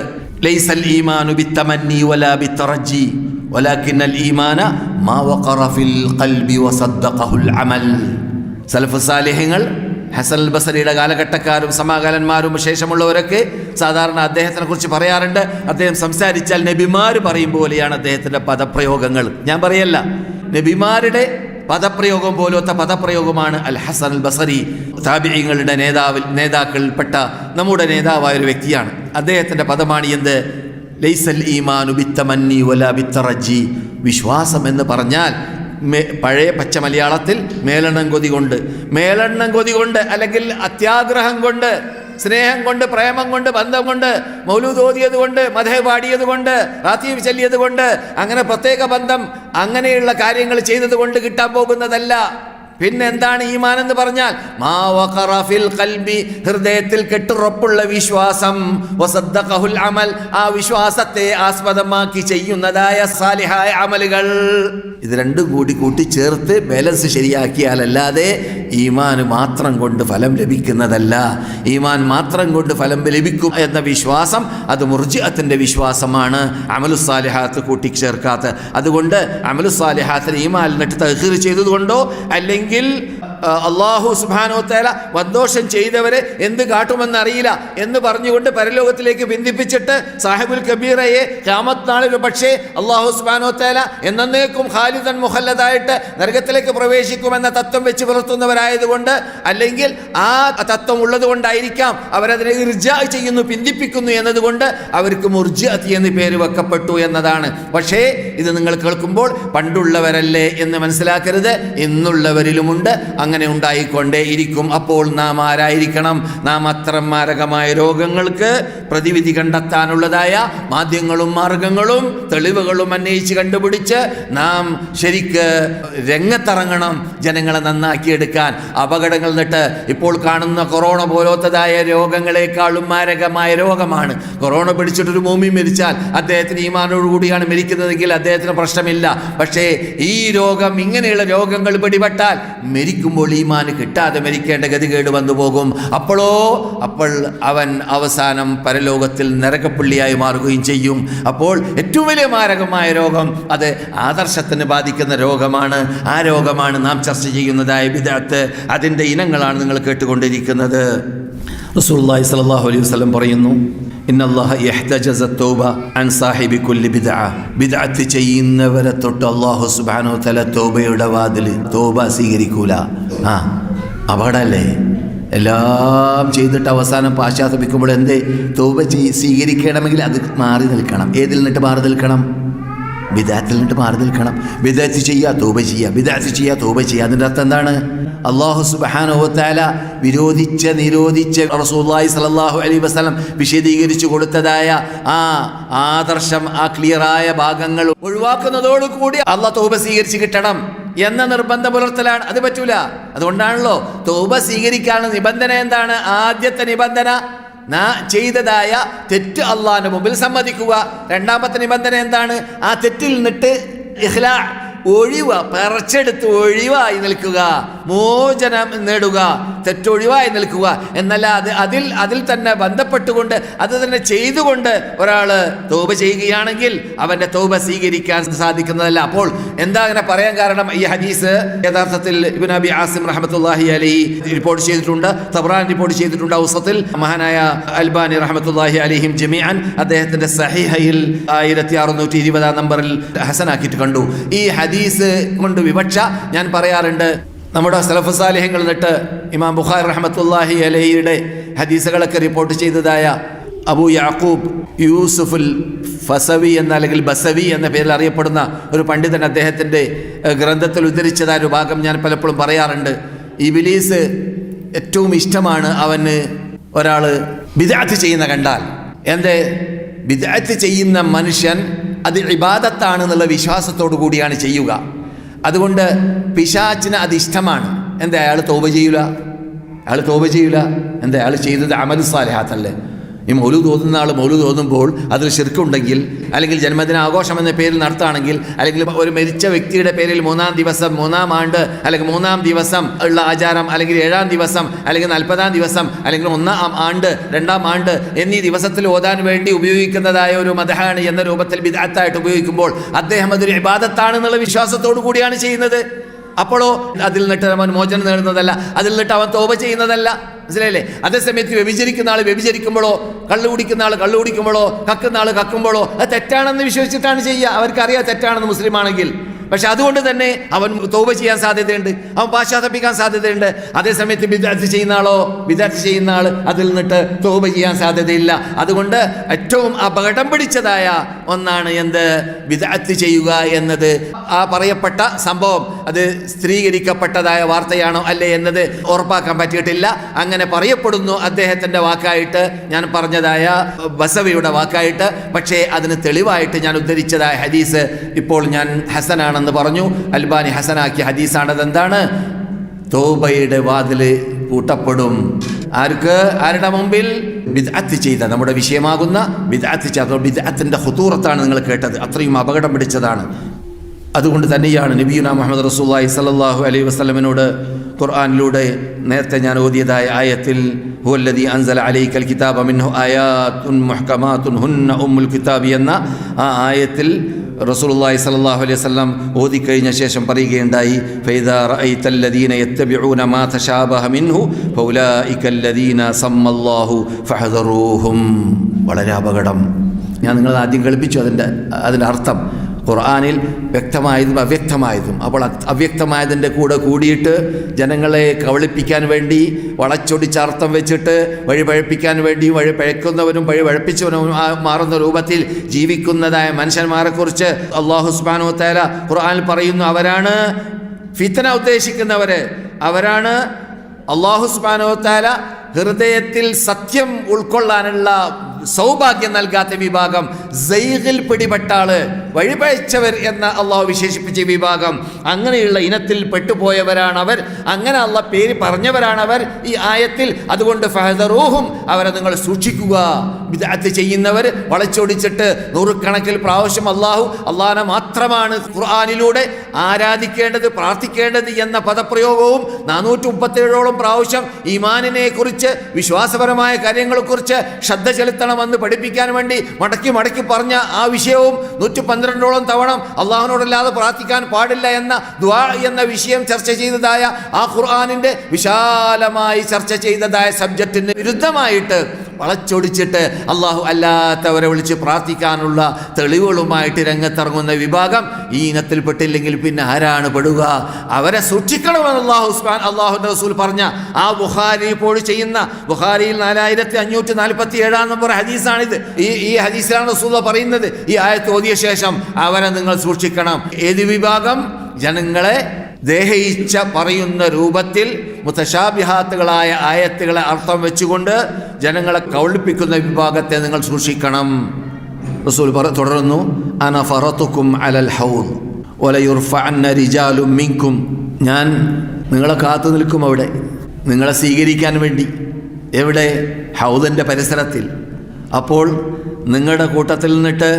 ലൈസൽ ഈമാനു ബിത്തമന്നി വലാ ബിത്തറജി വലാകിന്നൽ ഈമാന മാ വഖറ ഫിൽ ഖൽബി വസദ്ദഖഹുൽ അമൽ. സലഫ് സാലിഹ്യങ്ങൾ, ഹസൻ അൽ ബസ്രിയുടെ കാലഘട്ടക്കാരും സമാകാലന്മാരും ശേഷമുള്ളവരൊക്കെ സാധാരണ അദ്ദേഹത്തിനെ കുറിച്ച് പറയാറുണ്ട്, അദ്ദേഹം സംസാരിച്ചാൽ നബിമാർ പറയും പോലെയാണ് അദ്ദേഹത്തിൻ്റെ പദപ്രയോഗങ്ങൾ. ഞാൻ പറയല്ല, നബിമാരുടെ പദപ്രയോഗം പോലത്തെ പദപ്രയോഗമാണ് അൽ ഹസൻ അൽ ബസ്രി. താബിഈങ്ങളുടെ നേതാക്കളിൽപ്പെട്ട നമ്മുടെ നേതാവായൊരു വ്യക്തിയാണ്. അദ്ദേഹത്തിൻ്റെ പദമാണ് എന്ത്, ലൈസൽ ഈമാനു ബിത്തമന്നി വലാ ബിത്തറജി. വിശ്വാസം എന്ന് പറഞ്ഞാൽ പഴയ പച്ച മലയാളത്തിൽ മേലെണ്ണം കൊതി കൊണ്ട് അല്ലെങ്കിൽ അത്യാഗ്രഹം കൊണ്ട്, സ്നേഹം കൊണ്ട്, പ്രേമം കൊണ്ട്, ബന്ധം കൊണ്ട്, മൗലൂദ് ഓതിയത് കൊണ്ട്, മദ്ഹ് പാടിയത് കൊണ്ട്, റാത്തീബ് ചൊല്ലിയത് കൊണ്ട്, അങ്ങനെ പ്രത്യേക ബന്ധം, അങ്ങനെയുള്ള കാര്യങ്ങൾ ചെയ്തത് കൊണ്ട് കിട്ടാൻ പോകുന്നതല്ല. പിന്നെ എന്താണ് ഈമാൻ എന്ന് പറഞ്ഞാൽ? മാ വഖറ ഫിൽ ഖൽബി, ഹൃദയത്തിൽ കെട്ടുറപ്പുള്ള വിശ്വാസം, വസദ്ദഖഹുൽ അമൽ, ആ വിശ്വാസത്തെ ആസ്പദമാക്കി ചെയ്യുന്നതായ സാലിഹായ അമലുകൾ. ഇത് രണ്ടും കൂടി കൂട്ടിച്ചേർത്ത് ബാലൻസ് ശരിയാക്കിയാലല്ലാതെ ഈമാൻ മാത്രം കൊണ്ട് ഫലം ലഭിക്കുന്നതല്ല. ഈമാൻ മാത്രം കൊണ്ട് ഫലം ലഭിക്കും എന്ന വിശ്വാസം അത് മുർജിഅത്തിന്റെ വിശ്വാസമാണ്, അമലുസ് സാലിഹാത്ത് കൂട്ടിച്ചേർക്കാത്ത. അതുകൊണ്ട് അമലുസ് സാലിഹാത്തിന് ഈമാനിൽ നിന്നിട്ട് തഖ്സീർ ചെയ്തതുകൊണ്ടോ അല്ലെങ്കിൽ അള്ളാഹു സുബ്ഹാനഹു വ തആല വദോഷം ചെയ്തവരെ എന്ത് കാട്ടുമെന്നറിയില്ല എന്ന് പറഞ്ഞുകൊണ്ട് പരലോകത്തിലേക്ക് ബന്ധിപ്പിച്ചിട്ട് സാഹിബുൽ കബീറയെ ഖിയാമത്ത് നാളിൽ പക്ഷേ അള്ളാഹു സുബ്ഹാനഹു വ തആല എന്നേക്കും ഖാലിദൻ മുഖല്ലദായിട്ട് നരകത്തിലേക്ക് പ്രവേശിക്കുമെന്ന തത്വം വെച്ച് പുലർത്തുന്നവരായതുകൊണ്ട്, അല്ലെങ്കിൽ ആ തത്വം ഉള്ളത് കൊണ്ടായിരിക്കാം അവരതിനെ ഇർജാ ചെയ്യുന്നു, പിന്തിപ്പിക്കുന്നു എന്നതുകൊണ്ട് അവർക്ക് മുർജിഅത്ത് എന്ന് പേര് വെക്കപ്പെട്ടു എന്നതാണ്. പക്ഷേ ഇത് നിങ്ങൾ കേൾക്കുമ്പോൾ പണ്ടുള്ളവരല്ലേ എന്ന് മനസ്സിലാക്കരുത്, ഇന്നുള്ളവരിലുമുണ്ട്, അങ്ങനെ ഉണ്ടായിക്കൊണ്ടേ ഇരിക്കും. അപ്പോൾ നാം ആരായിരിക്കണം? നാം അത്തരം മാരകമായ രോഗങ്ങൾക്ക് പ്രതിവിധി കണ്ടെത്താനുള്ളതായ മാധ്യമങ്ങളും മാർഗങ്ങളും തെളിവുകളും അന്വേഷിച്ച് കണ്ടുപിടിച്ച് നാം ശരിക്ക് രംഗത്തിറങ്ങണം, ജനങ്ങളെ നന്നാക്കിയെടുക്കാൻ. അപകടങ്ങൾ നിട്ട് ഇപ്പോൾ കാണുന്ന കൊറോണ പോലത്തതായ രോഗങ്ങളെക്കാളും മാരകമായ രോഗമാണ്. കൊറോണ പിടിച്ചിട്ടൊരു ഭൂമി മരിച്ചാൽ അദ്ദേഹത്തിന് ഈമാനോടുകൂടിയാണ് മരിക്കുന്നതെങ്കിൽ അദ്ദേഹത്തിന് പ്രശ്നമില്ല. പക്ഷേ ഈ രോഗം, ഇങ്ങനെയുള്ള രോഗങ്ങൾ പിടിപെട്ടാൽ മരിക്കുമ്പോൾ ഈമാൻ കിട്ടാതെ മരിക്കേണ്ട ഗതികേട് വന്നു പോകും. അപ്പോൾ അവൻ അവസാനം പരലോകത്തിൽ നരകപ്പുള്ളിയായി മാറുകയും ചെയ്യും. അപ്പോൾ ഏറ്റവും വലിയ മാരകമായ രോഗം അത് ആദർശത്തിന് ബാധിക്കുന്ന രോഗമാണ്. ആ രോഗമാണ് നാം ചർച്ച ചെയ്യുന്നതായ ബിദ്അത്ത്. അതിൻ്റെ ഇനങ്ങളാണ് നിങ്ങൾ കേട്ടുകൊണ്ടിരിക്കുന്നത്. റസൂലുള്ളാഹി സ്വല്ലല്ലാഹു അലൈഹി വസല്ലം പറയുന്നു, ഇന്നല്ലാഹ യഹ്തജസ തൗബ അൻ സാഹിബി കുല്ലി ബിദ്അ. ബിദ്അത്ത് ചെയ്യുന്നവരെ തൊട്ട് അല്ലാഹു സുബ്ഹാനഹു വ തആല തൗബയുടെ വാതിൽ, തൗബ സ്വീകരിക്കൂല. അപകടമല്ലേ? എല്ലാം ചെയ്തിട്ട് അവസാനം പാശ്ചാത്തപിക്കുമ്പോൾ എന്തേ? തൗബ സ്വീകരിക്കണമെങ്കിൽ അത് മാറി നിൽക്കണം. ഏതിൽ നിന്നിട്ട് മാറി നിൽക്കണം? ബിദ്അത്തിൽ നിന്നിട്ട് മാറി നിൽക്കണം. ബിദ്അത്ത് ചെയ്യുക, തൗബ ചെയ്യുക, ബിദ്അത്ത് ചെയ്യുക, തൗബ ചെയ്യുക. അതിൻ്റെ അർത്ഥം എന്താണ്? അല്ലാഹു സുബ്ഹാനഹു വ തആല നിരോധിച്ച് റസൂലുള്ളാഹി സ്വല്ലല്ലാഹു അലൈഹി വസല്ലം വിശദീകരിച്ചു കൊടുത്തതായ ആ ആദർശം, ആ ക്ലിയറായ ഭാഗങ്ങൾ ഒഴിവാക്കുന്നതോടുകൂടി അല്ലാഹ് തൗബ സ്വീകരിച്ച് കിട്ടണം എന്ന നിർബന്ധം പുലർത്തലാണ്. അത് പറ്റൂല. അതുകൊണ്ടാണല്ലോ തൗബ സ്വീകരിക്കാനുള്ള നിബന്ധന എന്താണ്? ആദ്യത്തെ നിബന്ധന ചെയ്തതായ തെറ്റ് അള്ളാഹിന്റെ മുമ്പിൽ സമ്മതിക്കുക. രണ്ടാമത്തെ നിബന്ധന എന്താണ്? ആ തെറ്റിൽ നിന്നിട്ട് ഇഖ്ലാ, പറിച്ചെടുത്ത് ഒഴിവായി നിൽക്കുക, മോചനം നേടുക, തെറ്റൊഴിവായി നിൽക്കുക എന്നല്ല. അതിൽ തന്നെ ബന്ധപ്പെട്ടുകൊണ്ട് അത് തന്നെ ചെയ്തുകൊണ്ട് ഒരാൾ തൗബ ചെയ്യുകയാണെങ്കിൽ അവൻ്റെ തൗബ സ്വീകരിക്കാൻ സാധിക്കുന്നതല്ല. അപ്പോൾ എന്താ അങ്ങനെ പറയാൻ കാരണം? ഈ ഹദീസ് യഥാർത്ഥത്തിൽ ഇബ്നു അബി ആസിം റഹ്മത്തുള്ളാഹി അലൈഹി റിപ്പോർട്ട് ചെയ്തിട്ടുണ്ട്, തബ്റാനി റിപ്പോർട്ട് ചെയ്തിട്ടുണ്ട് ഔസത്തിൽ. മഹാനായ അൽബാനി റഹ്മത്തുള്ളാഹി അലൈഹിം ജമീഅൻ അദ്ദേഹത്തിന്റെ സഹീഹയിൽ 1620 നമ്പറിൽ ഹസനാക്കിയിട്ട് കണ്ടു. ഈ ഹദീസ് കൊണ്ട് വിവക്ഷ ഞാൻ പറയാറുണ്ട്. നമ്മുടെ സലഫ് സാലിഹ്യങ്ങൾ എന്നിട്ട് ഇമാം ബുഖാരി റഹ്മത്തുള്ളാഹി അലൈഹിയുടെ ഹദീസുകളൊക്കെ റിപ്പോർട്ട് ചെയ്തതായ അബൂ യാക്കൂബ് യൂസുഫുൽ ഫസവി എന്ന അല്ലെങ്കിൽ ബസവി എന്ന പേരിൽ അറിയപ്പെടുന്ന ഒരു പണ്ഡിതൻ അദ്ദേഹത്തിൻ്റെ ഗ്രന്ഥത്തിൽ ഉദ്ധരിച്ചതായ ഒരു ഭാഗം ഞാൻ പലപ്പോഴും പറയാറുണ്ട്. ഇബ്ലീസ് ഏറ്റവും ഇഷ്ടമാണ് അവന് ഒരാൾ ബിദ്അത്ത് ചെയ്യുന്ന കണ്ടാൽ. എന്തേ? ബിദ്അത്ത് ചെയ്യുന്ന മനുഷ്യൻ അത് ഇബാദത്താണെന്നുള്ള വിശ്വാസത്തോടു കൂടിയാണ് ചെയ്യുക. അതുകൊണ്ട് പിശാചിന് അത് ഇഷ്ടമാണ്. എന്താ? അയാൾ തൗബ ചെയ്യൂല. എന്താ? അയാൾ ചെയ്തത് അമലു സാലിഹാത്തല്ലേ? ഈ മൗലൂദ് ഓതുന്ന ആൾ മൗലൂദ് ഓതുമ്പോൾ അതിൽ ശിർക്കുണ്ടെങ്കിൽ, അല്ലെങ്കിൽ ജന്മദിന ആഘോഷം എന്ന പേരിൽ നടത്തുകയാണെങ്കിൽ, അല്ലെങ്കിൽ ഒരു മരിച്ച വ്യക്തിയുടെ പേരിൽ 3-ാം ദിവസം 3-ാം ആണ്ട് അല്ലെങ്കിൽ 3-ാം ദിവസം ഉള്ള ആചാരം, അല്ലെങ്കിൽ 7-ാം ദിവസം, അല്ലെങ്കിൽ 40-ാം ദിവസം, അല്ലെങ്കിൽ 1-ാം ആണ്ട് 2-ാം ആണ്ട് എന്നീ ദിവസത്തിൽ ഓതാൻ വേണ്ടി ഉപയോഗിക്കുന്നതായ ഒരു മദ്ഹാണ് എന്ന രൂപത്തിൽ ബിദ്അത്തായിട്ട് ഉപയോഗിക്കുമ്പോൾ അദ്ദേഹം അതൊരു ഇബാദത്താണെന്നുള്ള വിശ്വാസത്തോടു കൂടിയാണ് ചെയ്യുന്നത്. അപ്പോഴോ അതിൽ നിന്നിട്ട് അവൻ മോചനം നേടുന്നതല്ല, അതിൽ നിന്നിട്ട് അവൻ തൗബ ചെയ്യുന്നതല്ല. മനസ്സിലായില്ലേ? അതേസമയത്ത് വ്യഭിചരിക്കുന്ന ആൾ വ്യഭിചരിക്കുമ്പോഴോ, കള്ളു കുടിക്കുന്ന ആൾ കള്ളു കുടിക്കുമ്പോഴോ, കക്കുന്ന ആൾ കക്കുമ്പോഴോ അത് തെറ്റാണെന്ന് വിശ്വസിച്ചിട്ടാണ് ചെയ്യുക. അവർക്കറിയാം തെറ്റാണെന്ന് മുസ്ലിമാണെങ്കിൽ. പക്ഷെ അതുകൊണ്ട് തന്നെ അവൻ തൗബ ചെയ്യാൻ സാധ്യതയുണ്ട്, അവൻ പാശ്ചാത്തപിക്കാൻ സാധ്യതയുണ്ട്. അതേസമയത്ത് ബിദ്അത്ത് ചെയ്യുന്ന ആൾ അതിൽ നിന്നിട്ട് തൗബ ചെയ്യാൻ സാധ്യതയില്ല. അതുകൊണ്ട് ഏറ്റവും അപകടം പിടിച്ചതായ ഒന്നാണ് എന്ത്? ബിദ്അത്ത് ചെയ്യുക എന്നത്. ആ പറയപ്പെട്ട സംഭവം അത് സ്ഥിരീകരിക്കപ്പെട്ടതായ വാർത്തയാണോ അല്ലേ എന്നത് ഉറപ്പാക്കാൻ പറ്റിയിട്ടില്ല. അങ്ങനെ പറയപ്പെടുന്നു അദ്ദേഹത്തിൻ്റെ വാക്കായിട്ട്, ഞാൻ പറഞ്ഞതായ ബസവിയുടെ വാക്കായിട്ട്. പക്ഷേ അതിന് തെളിവായിട്ട് ഞാൻ ഉദ്ധരിച്ചതായ ഹദീസ് ഇപ്പോൾ ഞാൻ ഹസനാണെന്ന് പറഞ്ഞു. അൽബാനി ഹസനാക്കിയ ഹദീസാണ്. അതെന്താണ്? തൗബയുടെ വാതില് പൂട്ടപ്പെടും. ആരുടെ മുമ്പിൽ? ബിദ്അത്ത് ചെയ്ത, നമ്മുടെ വിഷയമാകുന്ന ബിദ്അത്ത് ചെയ്ത. ബിദ്അത്തിന്റെ ഖുതൂറത്താണ് നിങ്ങൾ കേട്ടത്, അത്രയും അപകടം പിടിച്ചതാണ്. അതുകൊണ്ട് തന്നെയാണ് നബിയുനാ മുഹമ്മദ് റസൂലുള്ളാഹി സ്വല്ലല്ലാഹു അലൈഹി വസല്ലമയോട് ഖുർആനിലൂടെ നേരത്തെ ഞാൻ ഓതിയതായ ആയത്തിൽ ഹുവല്ലദീ അൻസല അലൈക്കൽ കിതാബ മിൻഹു ആയാതുൻ മുഹ്കമാതുൻ ഹുന്ന ഉമ്മുൽ കിതാബി എന്ന ആ ആയത്തിൽ റസൂലുള്ളാഹി സ്വല്ലല്ലാഹു അലൈഹി വസല്ലം ഓതിക്കഴിഞ്ഞ ശേഷം പറയുകയുണ്ടായി, ഫൈദാ റഅയ്തല്ലദീന യത്തബിഊന മാ തശാബഹ മിൻഹു ഫൗലായികല്ലദീന സമ്മല്ലാഹു ഫഹദറൂഹും. വളരെ അപകടം. ഞാൻ നിങ്ങളെ ആദ്യം കേൾപ്പിച്ചു അതിൻ്റെ അർത്ഥം. ഖുർആനിൽ വ്യക്തമായതും അവ്യക്തമായതും. അപ്പോൾ അവ്യക്തമായതിൻ്റെ കൂടെ കൂടിയിട്ട് ജനങ്ങളെ കബളിപ്പിക്കാൻ വേണ്ടി വളച്ചൊടിച്ച് അർത്ഥം വെച്ചിട്ട് വഴിപഴപ്പിക്കാൻ വേണ്ടി വഴി പഴക്കുന്നവനും വഴി പഴപ്പിച്ചവനും മാറുന്ന രൂപത്തിൽ ജീവിക്കുന്നതായ മനുഷ്യന്മാരെക്കുറിച്ച് അല്ലാഹു സുബ്ഹാനഹു വ തആല ഖുർആനിൽ പറയുന്നു, അവരാണ് ഫിത്ന ഉദ്ദേശിക്കുന്നവർ. അവരാണ് അല്ലാഹു സുബ്ഹാനഹു വ തആല ഹൃദയത്തിൽ സത്യം ഉൾക്കൊള്ളാനുള്ള സൗഭാഗ്യം നൽകാത്ത വിഭാഗം, സൈഗിൽ പിടിപെട്ട ആള്, വഴിപഴച്ചവർ എന്ന അള്ളാഹു വിശേഷിപ്പിച്ച വിഭാഗം. അങ്ങനെയുള്ള ഇനത്തിൽ പെട്ടുപോയവരാണ് അവർ. അങ്ങനെ അള്ളാഹ് പേര് പറഞ്ഞവരാണവർ ഈ ആയത്തിൽ. അതുകൊണ്ട് ഫഹദറൂഹും, അവരെ നിങ്ങൾ സൂക്ഷിക്കുക. ബിദ്അത്ത് ചെയ്യുന്നവർ, വളച്ചൊടിച്ചിട്ട് നൂറുകണക്കിൽ പ്രാവശ്യം അള്ളാഹിനെ മാത്രമാണ് ഖുർആനിലൂടെ ആരാധിക്കേണ്ടത്, പ്രാർത്ഥിക്കേണ്ടത് എന്ന പദപ്രയോഗവും 437ഓളം പ്രാവശ്യം ഈമാനിനെ കുറിച്ച്, വിശ്വാസപരമായ കാര്യങ്ങളെക്കുറിച്ച് ശ്രദ്ധ ചെലുത്തണമെന്ന് പഠിപ്പിക്കാൻ വേണ്ടി മടക്കി പറഞ്ഞ ആ വിഷയവും 112ഓളം തവണ അള്ളാഹുവിനോടല്ലാതെ പ്രാർത്ഥിക്കാൻ പാടില്ല എന്ന ദുആ എന്ന വിഷയം ചർച്ച ചെയ്തതായ ആ ഖുർആനിന്റെ വിശാലമായി ചർച്ച ചെയ്തതായ സബ്ജക്റ്റിന് വിരുദ്ധമായിട്ട് വളച്ചൊടിച്ചിട്ട് അള്ളാഹു അല്ലാത്തവരെ വിളിച്ച് പ്രാർത്ഥിക്കാനുള്ള തെളിവുകളുമായിട്ട് രംഗത്തിറങ്ങുന്ന വിഭാഗം ഈ ഇനത്തിൽപ്പെട്ടില്ലെങ്കിൽ പിന്നെ ആരാണ് പെടുക? അവരെ സൂക്ഷിക്കണമെന്ന് അള്ളാഹുവിന്റെ റസൂൽ പറഞ്ഞ ആ ബുഖാരി ഇപ്പോൾ ചെയ്യുന്ന ബുഖാരിയിൽ 4547 നമ്പർ ഹദീസാണിത്. ഈ ഹദീസിലാണ് റസൂൽ പറയുന്നത്, ഈ ആയത്ത് ഓതിയ ശേഷം അവരെ നിങ്ങൾ സൂക്ഷിക്കണം. ഏത് വിഭാഗം? ജനങ്ങളെ ദേഹയിച്ച പറയുന്ന രൂപത്തിൽ മുതശാബിഹാത്തുകളായ ആയത്തുകളെ അർത്ഥം വെച്ചുകൊണ്ട് ജനങ്ങളെ കൗളിപ്പിക്കുന്ന വിഭാഗത്തെ നിങ്ങൾ സൂക്ഷിക്കണം. റസൂൽ തുടരുന്നു, അന ഫറതുക്കും അലൽ ഹൗദ് വലയുർഫഅന്ന റിജാലും മിൻകും. ഞാൻ നിങ്ങളെ കാത്തു നിൽക്കും അവിടെ, നിങ്ങളെ സ്വീകരിക്കാൻ വേണ്ടി. എവിടെ? ഹൗദിൻ്റെ പരിസരത്തിൽ. അപ്പോൾ നിങ്ങളുടെ കൂട്ടത്തിൽ നിന്നിട്ട്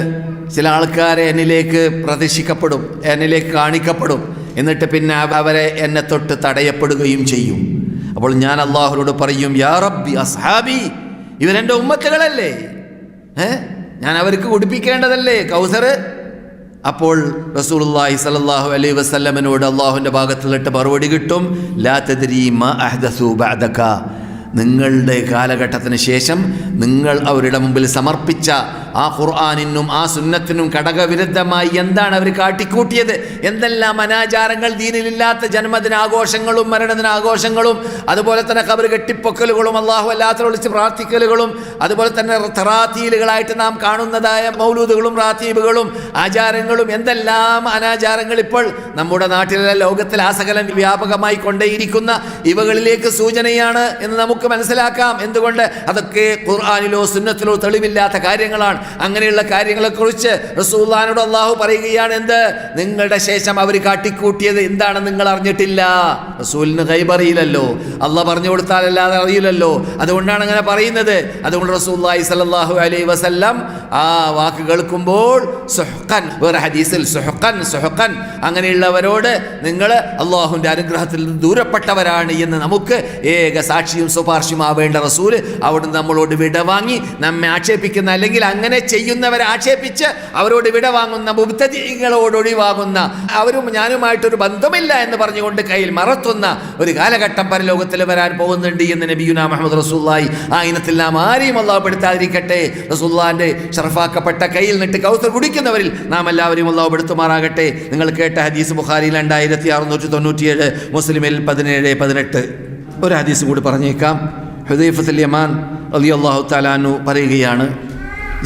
ചില ആൾക്കാരെ എന്നിലേക്ക് പ്രദർശിക്കപ്പെടും, എന്നിലേക്ക് കാണിക്കപ്പെടും. എന്നിട്ട് പിന്നെ അവരെ എന്നെ തൊട്ട് തടയപ്പെടുകയും ചെയ്യും. അപ്പോൾ ഞാൻ അള്ളാഹുവിനോട് പറയും, യാ റബ്ബി അസ്ഹാബി, ഇവരെൻ്റെ ഉമ്മത്തുകളല്ലേ, ഞാൻ അവർക്ക് കുടിപ്പിക്കേണ്ടതല്ലേ കൗസർ? അപ്പോൾ റസൂലുള്ളാഹി സ്വല്ലല്ലാഹു അലൈഹി വസല്ലമയോട് അള്ളാഹുവിൻ്റെ ഭാഗത്ത് നിന്നിട്ട് മറുപടി കിട്ടും, ലാ തദ്രീ മാ അഹ്ദസു ബഅദക. നിങ്ങളുടെ കാലഘട്ടത്തിന് ശേഷം നിങ്ങൾ അവരുടെ മുമ്പിൽ സമർപ്പിച്ച ആ ഖുർആനിനും ആ സുന്നത്തിനും ഘടകവിരുദ്ധമായി എന്താണ് അവർ കാട്ടിക്കൂട്ടിയത്? എന്തെല്ലാം അനാചാരങ്ങൾ, ദീനിലില്ലാത്ത ജന്മദിനാഘോഷങ്ങളും മരണദിനാഘോഷങ്ങളും, അതുപോലെ തന്നെ ഖബർ കെട്ടിപ്പൊക്കലുകളും, അള്ളാഹു അല്ലാത്ത വിളിച്ച് പ്രാർത്ഥിക്കലുകളും, അതുപോലെ തന്നെ തറാത്തീലുകളായിട്ട് നാം കാണുന്നതായ മൗലൂദുകളും റാത്തീബുകളും ആചാരങ്ങളും, എന്തെല്ലാം അനാചാരങ്ങൾ ഇപ്പോൾ നമ്മുടെ നാട്ടിലെ ലോകത്തിൽ ആസകലം വ്യാപകമായി കൊണ്ടേയിരിക്കുന്ന ഇവകളിലേക്ക് സൂചനയാണ് എന്ന് നമുക്ക് മനസ്സിലാക്കാം. എന്തുകൊണ്ട്? അതൊക്കെ ഖുർആനിലോ സുന്നത്തിലോ തെളിവില്ലാത്ത കാര്യങ്ങളാണ്. അങ്ങനെയുള്ള കാര്യങ്ങളെക്കുറിച്ച് റസൂലുള്ളാഹിനോട് അള്ളാഹു പറയുകയാണ്, എന്ത്? നിങ്ങളുടെ ശേഷം അവർ കാട്ടിക്കൂട്ടിയത് എന്താണ് നിങ്ങൾ അറിഞ്ഞിട്ടില്ല. റസൂലിന് ഗൈബ് അറിയില്ലല്ലോ, അള്ളാഹ് പറഞ്ഞു കൊടുത്താലല്ലാതെ അറിയില്ലല്ലോ. അതുകൊണ്ടാണ് അങ്ങനെ പറയുന്നത്. അതുകൊണ്ട് റസൂലുള്ളാഹി സ്വല്ലല്ലാഹു അലൈഹി വസല്ലം ആ വാക്ക് കേൾക്കുമ്പോൾ സുഹ്ഖൻ, വേറെ ഹദീസിൽ സുഹ്ഖൻ, അങ്ങനെയുള്ളവരോട് നിങ്ങൾ അള്ളാഹുവിൻ്റെ അനുഗ്രഹത്തിൽ നിന്ന് ദൂരപ്പെട്ടവരാണ് എന്ന് നമുക്ക് ഏക സാക്ഷിയും ശുപാർശയുമാവേണ്ട റസൂല് അവിടുന്ന് നമ്മളോട് വിടവാങ്ങി നമ്മെ ആക്ഷേപിക്കുന്ന, അല്ലെങ്കിൽ അങ്ങനെ ചെയ്യുന്നവരെ ആക്ഷേപിച്ച് അവരോട് വിടവാങ്ങുന്ന, മുബ്തദിഈങ്ങളോട് ഒഴിവാകുന്ന, അവരും ഞാനുമായിട്ടൊരു ബന്ധമില്ല എന്ന് പറഞ്ഞുകൊണ്ട് കയ്യിൽ മറത്തുന്ന ഒരു കാലഘട്ടം പരലോകത്തിൽ വരാൻ പോകുന്നുണ്ട് എന്ന് നബിയുനാ മുഹമ്മദ് റസൂലുള്ളാഹി ആ ഇനത്തിൽ നാം ആരെയും അല്ലാഹു പെടുത്താതിരിക്കട്ടെ. റസൂലുള്ളാഹിന്റെ ഷറഫാക്കപ്പെട്ട കയ്യിൽ നിന്നിട്ട് കൗസർ കുടിക്കുന്നവരിൽ നാം എല്ലാവരെയും അല്ലാഹു പെടുത്തുമാറാകട്ടെ. നിങ്ങൾ കേട്ട ഹദീസ് ബുഖാരിയിൽ 2697, മുസ്ലിമിൽ 17-18. ഒരു ഹദീസ് കൂടി പറഞ്ഞേക്കാം. ഹുദൈഫത്തുൽ യമാൻ റളിയല്ലാഹു തആല അൻഹു പറയുകയാണ്,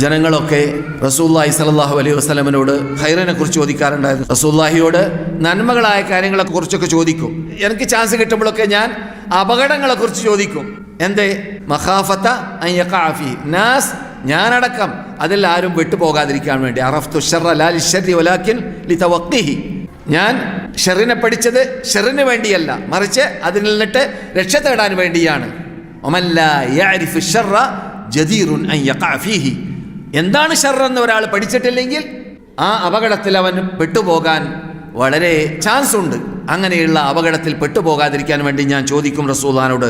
ജനങ്ങളൊക്കെ റസൂലുള്ളാഹി സ്വല്ലല്ലാഹു അലൈഹി വസല്ലമയോട് ഖൈറിനെ കുറിച്ച് ചോദിക്കാറുണ്ടായിരുന്നു. റസൂലുള്ളാഹിയോട് നന്മകളായ കാര്യങ്ങളെ കുറിച്ചൊക്കെ ചോദിക്കും. എനിക്ക് ചാൻസ് കിട്ടുമ്പോഴൊക്കെ ഞാൻ അപകടങ്ങളെ കുറിച്ച് ചോദിക്കും. എന്തേ? മഖാഫത അൻ യഖഅ ഫീ നാസ്, ഞാനടക്കം അതിൽ ആരും വിട്ടുപോകാതിരിക്കാൻ വേണ്ടി. അറഫ്തു ശർറ ലാ ലിശ്ശർരി വലാകിൻ ലിതവഖിഹി, ഞാൻ ഷെറിനെ പഠിച്ചത് ഷെറിന് വേണ്ടിയല്ല, മറിച്ച് അതിൽ നിന്നിട്ട് രക്ഷ തേടാൻ വേണ്ടിയാണ്. വമൻ ലാ യഅരിഫു ശർറ ജദീറുൻ അൻ യഖഅ ഫീഹി, എന്താണ് ഷർറെന്ന് ഒരാൾ പഠിച്ചിട്ടില്ലെങ്കിൽ ആ അപകടത്തിൽ അവൻ പെട്ടുപോകാൻ വളരെ ചാൻസ് ഉണ്ട്. അങ്ങനെയുള്ള അപകടത്തിൽ പെട്ടുപോകാതിരിക്കാൻ വേണ്ടി ഞാൻ ചോദിക്കും റസൂലുള്ളാഹിനോട്.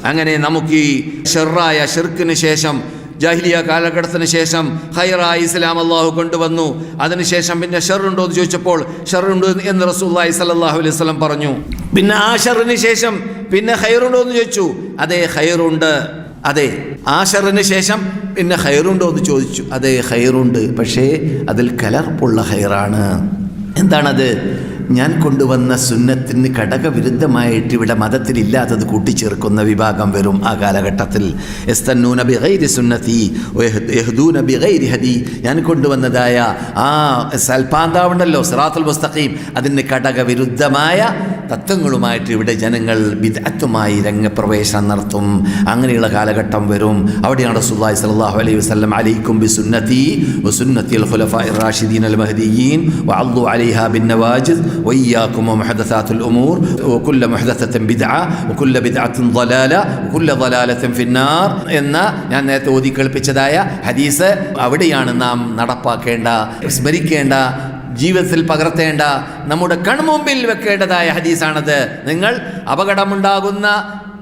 അങ്ങനെ നമുക്ക് ഈ ഷർറായ ഷിർക്കിന് ശേഷം ജാഹിലിയ കാലഘട്ടത്തിന് ശേഷം ഖൈറായ ഇസ്ലാം അള്ളാഹു കൊണ്ടുവന്നു. അതിനുശേഷം പിന്നെ ഷർറുണ്ടോ എന്ന് ചോദിച്ചപ്പോൾ ഷർറുണ്ട് എന്ന് റസൂലുള്ളാഹി സ്വല്ലല്ലാഹു അലൈഹി വസല്ലം പറഞ്ഞു. പിന്നെ ആ ഷർറിന് ശേഷം പിന്നെ ഖൈറുണ്ടോ എന്ന് ചോദിച്ചു. അതെ, ഖൈറുണ്ട്. അതെ, ആ ഷർറിന് ശേഷം പിന്നെ ഖൈറുണ്ടോ എന്ന് ചോദിച്ചു. അതെ, ഖൈറുണ്ട്, പക്ഷേ അതിൽ കലർപ്പുള്ള ഖൈറാണ്. എന്താണത്? ഞാൻ കൊണ്ടുവന്ന സുന്നത്തിന് ഘടകവിരുദ്ധമായിട്ട് ഇവിടെ മതത്തിലില്ലാത്തത് കൂട്ടിച്ചേർക്കുന്ന വിഭാഗം വരും ആ കാലഘട്ടത്തിൽ. യസ്തന്നൂന ബിഗൈരി സുന്നതി വയഹ്ദൂന ബിഗൈരി ഹദി. ഞാൻ കൊണ്ടുവന്നതായ ആ സൽപാന്താവുണ്ടല്ലോ, സിറാത്തുൽ മുസ്തഖീം, അതിന് ഘടകവിരുദ്ധമായ തത്വങ്ങളുമായിട്ട് ഇവിടെ ജനങ്ങൾ ബിദ്അത്തുമായി രംഗപ്രവേശനം നടത്തും. അങ്ങനെയുള്ള കാലഘട്ടം വരും. അവിടെയാണ് റസൂലുള്ളാഹി സ്വല്ലല്ലാഹു അലൈഹി വസല്ലം അലൈക്കും ബിസുന്നതി വസുന്നത്തിൽ ഖുലഫാഇർ റാഷിദീൻ അൽ മഹ്ദിയീൻ വഅദ്ദു അലൈഹാ ബിന്നവാജിദ് വഇയ്യാകും വമുഹദസാത്തുൽ ഉമൂർ വകുല്ല മുഹദസത്തിൻ ബിദ്അ വകുല്ല ബിദ്അത്തിൻ ളലാല വകുല്ല ളലാലത്തിൻ ഫിന്നാർ എന്ന ഞാൻ നേരത്തെ ഓതി കേൾപ്പിച്ചതായ ഹദീസ് അവിടെയാണ് നാം നടപ്പാക്കേണ്ട, സ്മരിക്കേണ്ട, ജീവിതത്തിൽ പകർത്തേണ്ട, നമ്മുടെ കൺമുമ്പിൽ വെക്കേണ്ടതായ ഹദീസാണത്. നിങ്ങൾ അപകടമുണ്ടാകുന്ന,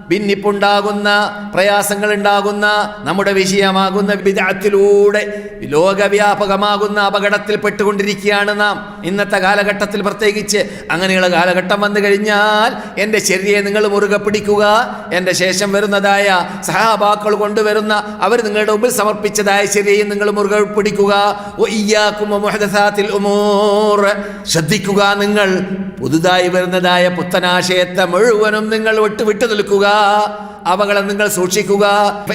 ഭിന്നിപ്പുണ്ടാകുന്ന, പ്രയാസങ്ങളുണ്ടാകുന്ന, നമ്മുടെ വിഷയമാകുന്ന ബിദ്അത്തിലൂടെ ലോകവ്യാപകമാകുന്ന അപകടത്തിൽ പെട്ടുകൊണ്ടിരിക്കുകയാണ് നാം ഇന്നത്തെ കാലഘട്ടത്തിൽ. പ്രത്യേകിച്ച് അങ്ങനെയുള്ള കാലഘട്ടം വന്നു കഴിഞ്ഞാൽ എൻ്റെ ശരിയെ നിങ്ങൾ മുറുകെ പിടിക്കുക. എൻ്റെ ശേഷം വരുന്നതായ സഹാബാക്കൾ കൊണ്ടുവരുന്ന, അവർ നിങ്ങളുടെ മുമ്പിൽ സമർപ്പിച്ചതായ ശരിയെ നിങ്ങൾ മുറുകെ പിടിക്കുക. വഇയ്യാകും വമുഹദസാത്തിൽ ഉമൂർ. ശ്രദ്ധിക്കുക, നിങ്ങൾ പുതുതായി വരുന്നതായ പുത്തനാശയത്തെ മുഴുവനും നിങ്ങൾ വിട്ടു നിൽക്കുക. അപകടം നിങ്ങൾ സൂക്ഷിക്കുക.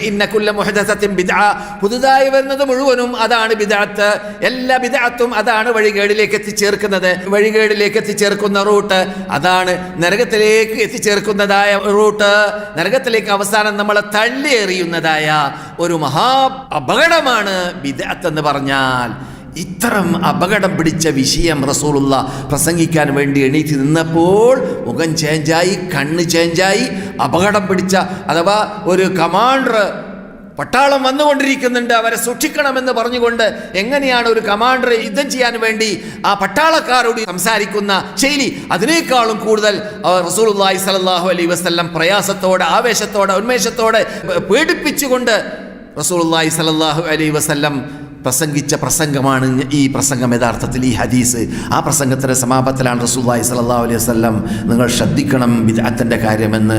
ഇന്ന കുല്ല മുഹദസത്തിൻ ബിദ്അ. പുതുതായി വരുന്നത് മുഴുവനും അതാണ് ബിദ്അത്ത്. എല്ലാ ബിദ്അത്തും അതാണ് വഴികേടിലേക്ക് എത്തിച്ചേർക്കുന്നത്. വഴികേടിലേക്ക് എത്തിച്ചേർക്കുന്ന റൂട്ട് അതാണ്. നരകത്തിലേക്ക് എത്തിച്ചേർക്കുന്നതായ റൂട്ട്, നരകത്തിലേക്ക് അവസാനം നമ്മളെ തള്ളി എറിയുന്നതായ ഒരു മഹാ അപകടമാണ് ബിദ്അത്ത് എന്ന് പറഞ്ഞാൽ. ഇത്തരം അപകടം പിടിച്ച വിഷയം റസൂലുള്ള പ്രസംഗിക്കാൻ വേണ്ടി എണീറ്റ് നിന്നപ്പോൾ മുഖം ചേഞ്ചായി, കണ്ണ് ചേഞ്ചായി. അപകടം പിടിച്ച, അഥവാ ഒരു കമാൻഡർ, പട്ടാളം വന്നുകൊണ്ടിരിക്കുന്നുണ്ട്, അവരെ സൂക്ഷിക്കണമെന്ന് പറഞ്ഞുകൊണ്ട് എങ്ങനെയാണ് ഒരു കമാൻഡർ യുദ്ധം ചെയ്യാൻ വേണ്ടി ആ പട്ടാളക്കാരോട് സംസാരിക്കുന്ന ശൈലി, അതിനേക്കാളും കൂടുതൽ റസൂലുള്ളാഹി സ്വല്ലല്ലാഹു അലൈഹി വസല്ലം പ്രയാസത്തോടെ, ആവേശത്തോടെ, ഉന്മേഷത്തോടെ പേടിപ്പിച്ചുകൊണ്ട് റസൂലുള്ളാഹി സ്വല്ലല്ലാഹു അലൈഹി വസല്ലം പ്രസംഗിച്ച പ്രസംഗമാണ് ഈ പ്രസംഗം. യഥാർത്ഥത്തിൽ ഈ ഹദീസ്, ആ പ്രസംഗത്തിൻ്റെ സമാപത്തിലാണ് റസൂലുള്ളാഹി സ്വല്ലല്ലാഹു അലൈഹി വസല്ലം നിങ്ങൾ ശ്രദ്ധിക്കണം ബിദ്അത്തിൻ്റെ കാര്യമെന്ന്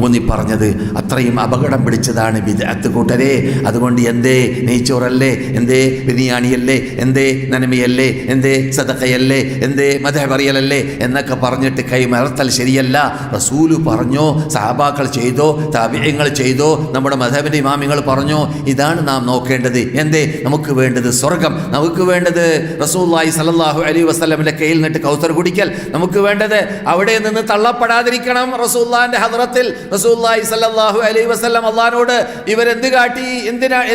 ഊന്നി പറഞ്ഞത്. അത്രയും അപകടം പിടിച്ചതാണ് ബിദ്അത്ത് കൂട്ടരെ. അതുകൊണ്ട് എന്തേ നെയ്ച്ചോറല്ലേ, എന്തേ ബിരിയാണിയല്ലേ, എന്തേ നന്മയല്ലേ, എന്തേ സദഖയല്ലേ, എന്തേ മദ്ഹ് പറയലല്ലേ എന്നൊക്കെ പറഞ്ഞിട്ട് കൈമറത്തൽ ശരിയല്ല. റസൂല് പറഞ്ഞോ, സഹാബാക്കൾ ചെയ്തോ, താബിഈങ്ങൾ ചെയ്തോ, നമ്മുടെ മദ്ഹബിൻ്റെ ഇമാമിങ്ങൾ പറഞ്ഞോ, ഇതാണ് നാം നോക്കേണ്ടത്. എന്തേ നമുക്ക് വേണ്ടത് സ്വർഗം, നമുക്ക് വേണ്ടത് റസൂലുള്ളാഹി സ്വല്ലല്ലാഹു അലൈഹി വസല്ലമിന്റെ കയ്യിൽ നിന്നിട്ട് കൗസർ കുടിക്കൽ, നമുക്ക് വേണ്ടത് അവിടെ നിന്ന് തള്ളപ്പെടാതിരിക്കണം. റസൂലുള്ളാഹിന്റെ ഹദ്റത്തിൽ റസൂലുള്ളാഹി സ്വല്ലല്ലാഹു അലൈഹി വസല്ലം അല്ലാഹുവോട് ഇവരെന്ത് കാട്ടി,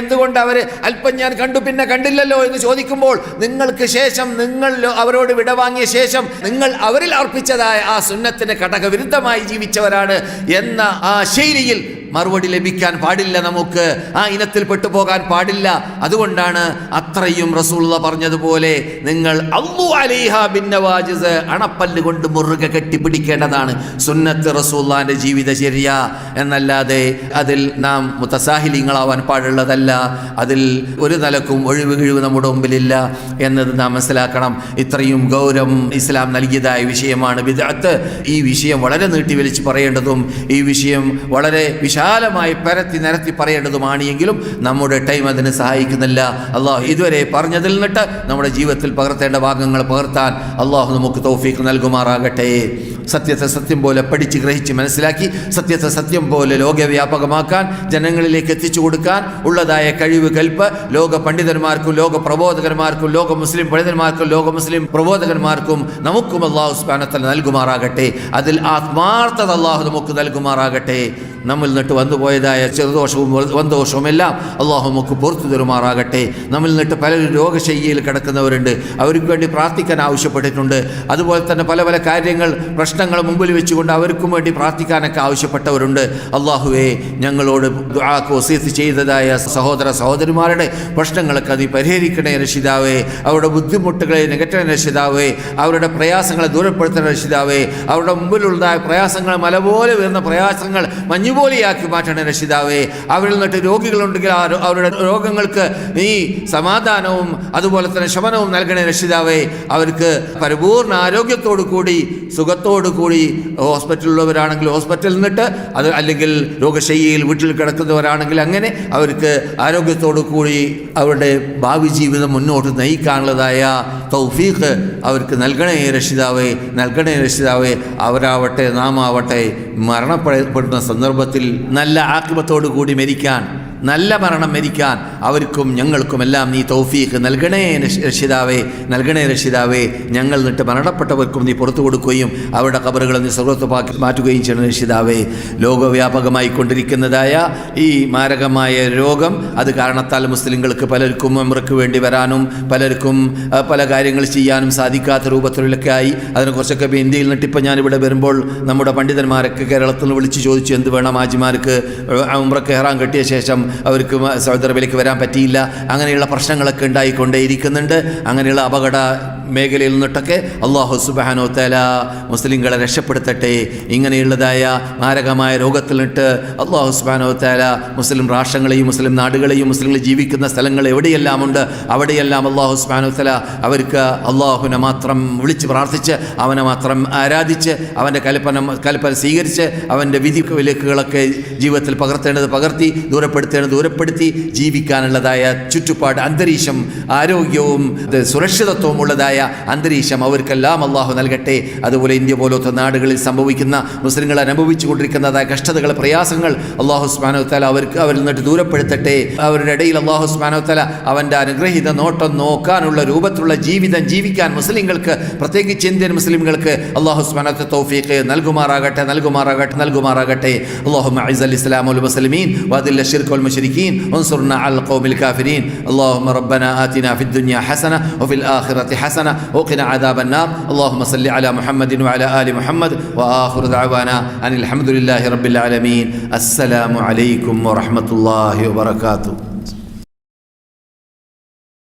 എന്തുകൊണ്ട് അവർ അല്പം ഞാൻ കണ്ടു പിന്നെ കണ്ടില്ലല്ലോ എന്ന് ചോദിക്കുമ്പോൾ, നിങ്ങൾക്ക് ശേഷം, നിങ്ങൾ അവരോട് വിടവാങ്ങിയ ശേഷം നിങ്ങൾ അവരിൽ അർപ്പിച്ചതായ ആ സുന്നത്തിന് ഘടകവിരുദ്ധമായി ജീവിച്ചവരാണ് എന്ന ആ ശൈലിയിൽ മറുപടി ലഭിക്കാൻ പാടില്ല. നമുക്ക് ആ ഇനത്തിൽ പെട്ടുപോകാൻ പാടില്ല. അതുകൊണ്ടാണ് അത്രയും റസൂലുള്ള പറഞ്ഞതുപോലെ നിങ്ങൾ അള്ളു അലൈഹാ ബിന്നവാജിസ്, അണപ്പല്ല് കൊണ്ട് മുറുകെ കെട്ടിപ്പിടിക്കേണ്ടതാണ് സുന്നത്ത് റസൂലുള്ളാഹിന്റെ ജീവിതചര്യ എന്നല്ലാതെ അതിൽ നാം മുതസാഹിലിങ്ങളാവാൻ പാടുള്ളതല്ല. അതിൽ ഒരു നിലക്കും ഒഴിവ് നമ്മുടെ മുമ്പിലില്ല എന്നത് നാം മനസ്സിലാക്കണം. ഇത്രയും ഗൗരവം ഇസ്ലാം നൽകിയതായ വിഷയമാണ് ബിദ്അത്ത്. ഈ വിഷയം വളരെ നീട്ടിവലിച്ച് പറയേണ്ടതും ഈ വിഷയം വളരെ വിശാലമായി പരത്തി നിരത്തി പറയേണ്ടതുമാണ്. എങ്കിലും നമ്മുടെ ടൈം അതിന് സഹായിക്കുന്നില്ല. അള്ളാഹു ഇതുവരെ പറഞ്ഞതിൽ നിന്നിട്ട് നമ്മുടെ ജീവിതത്തിൽ പകർത്തേണ്ട ഭാഗങ്ങൾ പകർത്താൻ അള്ളാഹു നമുക്ക് തൗഫീഖ് നൽകുമാറാകട്ടെ. സത്യത്തെ സത്യം പോലെ പഠിച്ച് ഗ്രഹിച്ച് മനസ്സിലാക്കി സത്യത്തെ സത്യം പോലെ ലോകവ്യാപകമാക്കാൻ, ജനങ്ങളിലേക്ക് എത്തിച്ചു കൊടുക്കാൻ ഉള്ളതായ കഴിവ് കൽപ്പ് ലോക പണ്ഡിതന്മാർക്കും ലോക പ്രബോധകന്മാർക്കും ലോക മുസ്ലിം പണ്ഡിതന്മാർക്കും ലോക മുസ്ലിം പ്രബോധകന്മാർക്കും നമുക്കും അള്ളാഹു സുബ്ഹാനഹു വ തആല നൽകുമാറാകട്ടെ. അതിൽ ആത്മാർത്ഥത അള്ളാഹു നമുക്ക് നൽകുമാറാകട്ടെ. നമ്മിൽ നിന്നിട്ട് വന്നുപോയതായ ചെറുദോഷവും വൻദോഷവും എല്ലാം അള്ളാഹു നമുക്ക് പുറത്തു തരുമാറാകട്ടെ. നമ്മിൽ നിന്നിട്ട് പലരും രോഗശയ്യയിൽ കിടക്കുന്നവരുണ്ട്, അവർക്ക് വേണ്ടി പ്രാർത്ഥിക്കാൻ ആവശ്യപ്പെട്ടിട്ടുണ്ട്. അതുപോലെ തന്നെ പല പല കാര്യങ്ങൾ, പ്രശ്നങ്ങൾ മുമ്പിൽ വെച്ചുകൊണ്ട് അവർക്കും വേണ്ടി പ്രാർത്ഥിക്കാനൊക്കെ ആവശ്യപ്പെട്ടവരുണ്ട്. അള്ളാഹുവേ, ഞങ്ങളോട് ദുആക്ക് വസീയത്ത് ചെയ്തതായ സഹോദര സഹോദരിമാരുടെ പ്രശ്നങ്ങളൊക്കെ അത് പരിഹരിക്കണേ രക്ഷിതാവേ. അവരുടെ ബുദ്ധിമുട്ടുകളെ നികറ്റണേ രക്ഷിതാവേ. അവരുടെ പ്രയാസങ്ങളെ ദൂരപ്പെടുത്തണേ രക്ഷിതാവേ. അവരുടെ മുമ്പിലുള്ളതായ പ്രയാസങ്ങൾ, മല പോലെ വരുന്ന പ്രയാസങ്ങൾ, മഞ്ഞു മഞ്ഞുപോലെയാക്കി മാറ്റണേ രക്ഷിതാവേ. അവരിൽ നിന്നിട്ട് രോഗികളുണ്ടെങ്കിൽ അവരുടെ രോഗങ്ങൾക്ക് നീ സമാധാനവും അതുപോലെ തന്നെ ശമനവും നൽകണേ രക്ഷിതാവേ. അവർക്ക് പരിപൂർണ ആരോഗ്യത്തോടു കൂടി സുഖത്തോടു കൂടി ഹോസ്പിറ്റലിലുള്ളവരാണെങ്കിൽ ഹോസ്പിറ്റലിൽ നിന്നിട്ട് അത് അല്ലെങ്കിൽ രോഗശയ്യയിൽ വീട്ടിൽ കിടക്കുന്നവരാണെങ്കിൽ അങ്ങനെ അവർക്ക് ആരോഗ്യത്തോടു കൂടി അവരുടെ ഭാവി ജീവിതം മുന്നോട്ട് നയിക്കാനുള്ളതായ തൗഫീഖ് അവർക്ക് നൽകണേ രക്ഷിതാവേ, നൽകണേ രക്ഷിതാവേ. അവരാവട്ടെ നാം ആവട്ടെ മരണപ്പെടുന്ന സന്ദർഭത്തിൽ നല്ല ആഖിബത്തോടു കൂടി മരിക്കാൻ, നല്ല മരണം മരിക്കാൻ അവർക്കും ഞങ്ങൾക്കുമെല്ലാം നീ തൗഫീഖ് നൽകണേ രക്ഷിതാവേ, നൽകണേ രക്ഷിതാവേ. ഞങ്ങൾ നിട്ട് മരണപ്പെട്ടവർക്കും നീ പുറത്തു കൊടുക്കുകയും അവരുടെ ഖബറുകളെ നീ സ്വർഗ്ഗത്തുമാക്കി മാറ്റുകയും ചെയ്യണം രക്ഷിതാവേ. ലോകവ്യാപകമായി കൊണ്ടിരിക്കുന്നതായ ഈ മാരകമായ രോഗം അത് കാരണത്താൽ മുസ്ലിങ്ങൾക്ക് പലർക്കും ഉംറയ്ക്ക് വേണ്ടി വരാനും പലർക്കും പല കാര്യങ്ങൾ ചെയ്യാനും സാധിക്കാത്ത രൂപത്തിലൊക്കെ ആയി. അതിനെക്കുറിച്ചൊക്കെ ഇന്ത്യയിൽ നിന്നിട്ടിപ്പോൾ ഞാനിവിടെ വരുമ്പോൾ നമ്മുടെ പണ്ഡിതന്മാരൊക്കെ കേരളത്തിൽ നിന്ന് വിളിച്ച് ചോദിച്ചു എന്ത് വേണം ഹാജിമാർക്ക് ഉംറയ്ക്ക് ഇഹ്റാം കെട്ടിയ ശേഷം അവർക്ക് സൗദി അറേബ്യയിലേക്ക് വരാൻ പറ്റിയില്ല. അങ്ങനെയുള്ള പ്രശ്നങ്ങളൊക്കെ ഉണ്ടായിക്കൊണ്ടേയിരിക്കുന്നുണ്ട്. അങ്ങനെയുള്ള അപകട മേഖലയിൽ നിന്നിട്ടൊക്കെ അല്ലാഹു സുബ്ഹാനഹു തആല മുസ്ലിങ്ങളെ രക്ഷപ്പെടുത്തട്ടെ. ഇങ്ങനെയുള്ളതായ മാരകമായ രോഗത്തിൽ നിന്നിട്ട് അല്ലാഹു സുബ്ഹാനഹു തആല മുസ്ലിം രാഷ്ട്രങ്ങളെയും മുസ്ലിം നാടുകളെയും മുസ്ലിങ്ങൾ ജീവിക്കുന്ന സ്ഥലങ്ങൾ എവിടെയെല്ലാം ഉണ്ട് അവിടെയെല്ലാം അല്ലാഹു സുബ്ഹാനഹു തആല അവർക്ക് അല്ലാഹുവിനെ മാത്രം വിളിച്ച് പ്രാർത്ഥിച്ച് അവനെ മാത്രം ആരാധിച്ച് അവൻ്റെ കൽപ്പന സ്വീകരിച്ച് അവൻ്റെ വിധിവിലക്കുകളൊക്കെ ജീവിതത്തിൽ പകർത്തേണ്ടത് പകർത്തി ദൂരപ്പെടുത്തി ജീവിക്കാനുള്ളതായ ചുറ്റുപാട് അന്തരീക്ഷം ആരോഗ്യവും സുരക്ഷിതത്വവും ഉള്ളതായ അന്തരീക്ഷം അവർക്കെല്ലാം അല്ലാഹു നൽകട്ടെ. അതുപോലെ ഇന്ത്യ പോലത്തെ നാടുകളിൽ സംഭവിക്കുന്ന മുസ്ലിങ്ങൾ അനുഭവിച്ചു കൊണ്ടിരിക്കുന്നതായ കഷ്ടതകൾ പ്രയാസങ്ങൾ അല്ലാഹു സുബ്ഹാനഹു തആല അവരിൽ നിന്നിട്ട് ദൂരപ്പെടുത്തട്ടെ. അവരുടെ ഇടയിൽ അല്ലാഹു സുബ്ഹാനഹു തആല അവൻ്റെ അനുഗ്രഹീത നോട്ടം നോക്കാനുള്ള രൂപത്തിലുള്ള ജീവിതം ജീവിക്കാൻ മുസ്ലിങ്ങൾക്ക് പ്രത്യേകിച്ച് ഇന്ത്യൻ മുസ്ലിംകൾക്ക് അല്ലാഹു സുബ്ഹാനഹു തആല തൗഫീഖ് നൽകുമാറാകട്ടെ. اللهم اعز الاسلام والمسلمين واذل الشرك والمشركين وانصرنا على القوم الكافرين. اللهم ربنا آتنا في الدنيا حسنة وفي الآخرة حسنة وقنا عذاب النار. اللهم صل على محمد وعلى آل محمد وآخر دعوانا أن الحمد لله رب العالمين. السلام عليكم ورحمة الله وبركاته.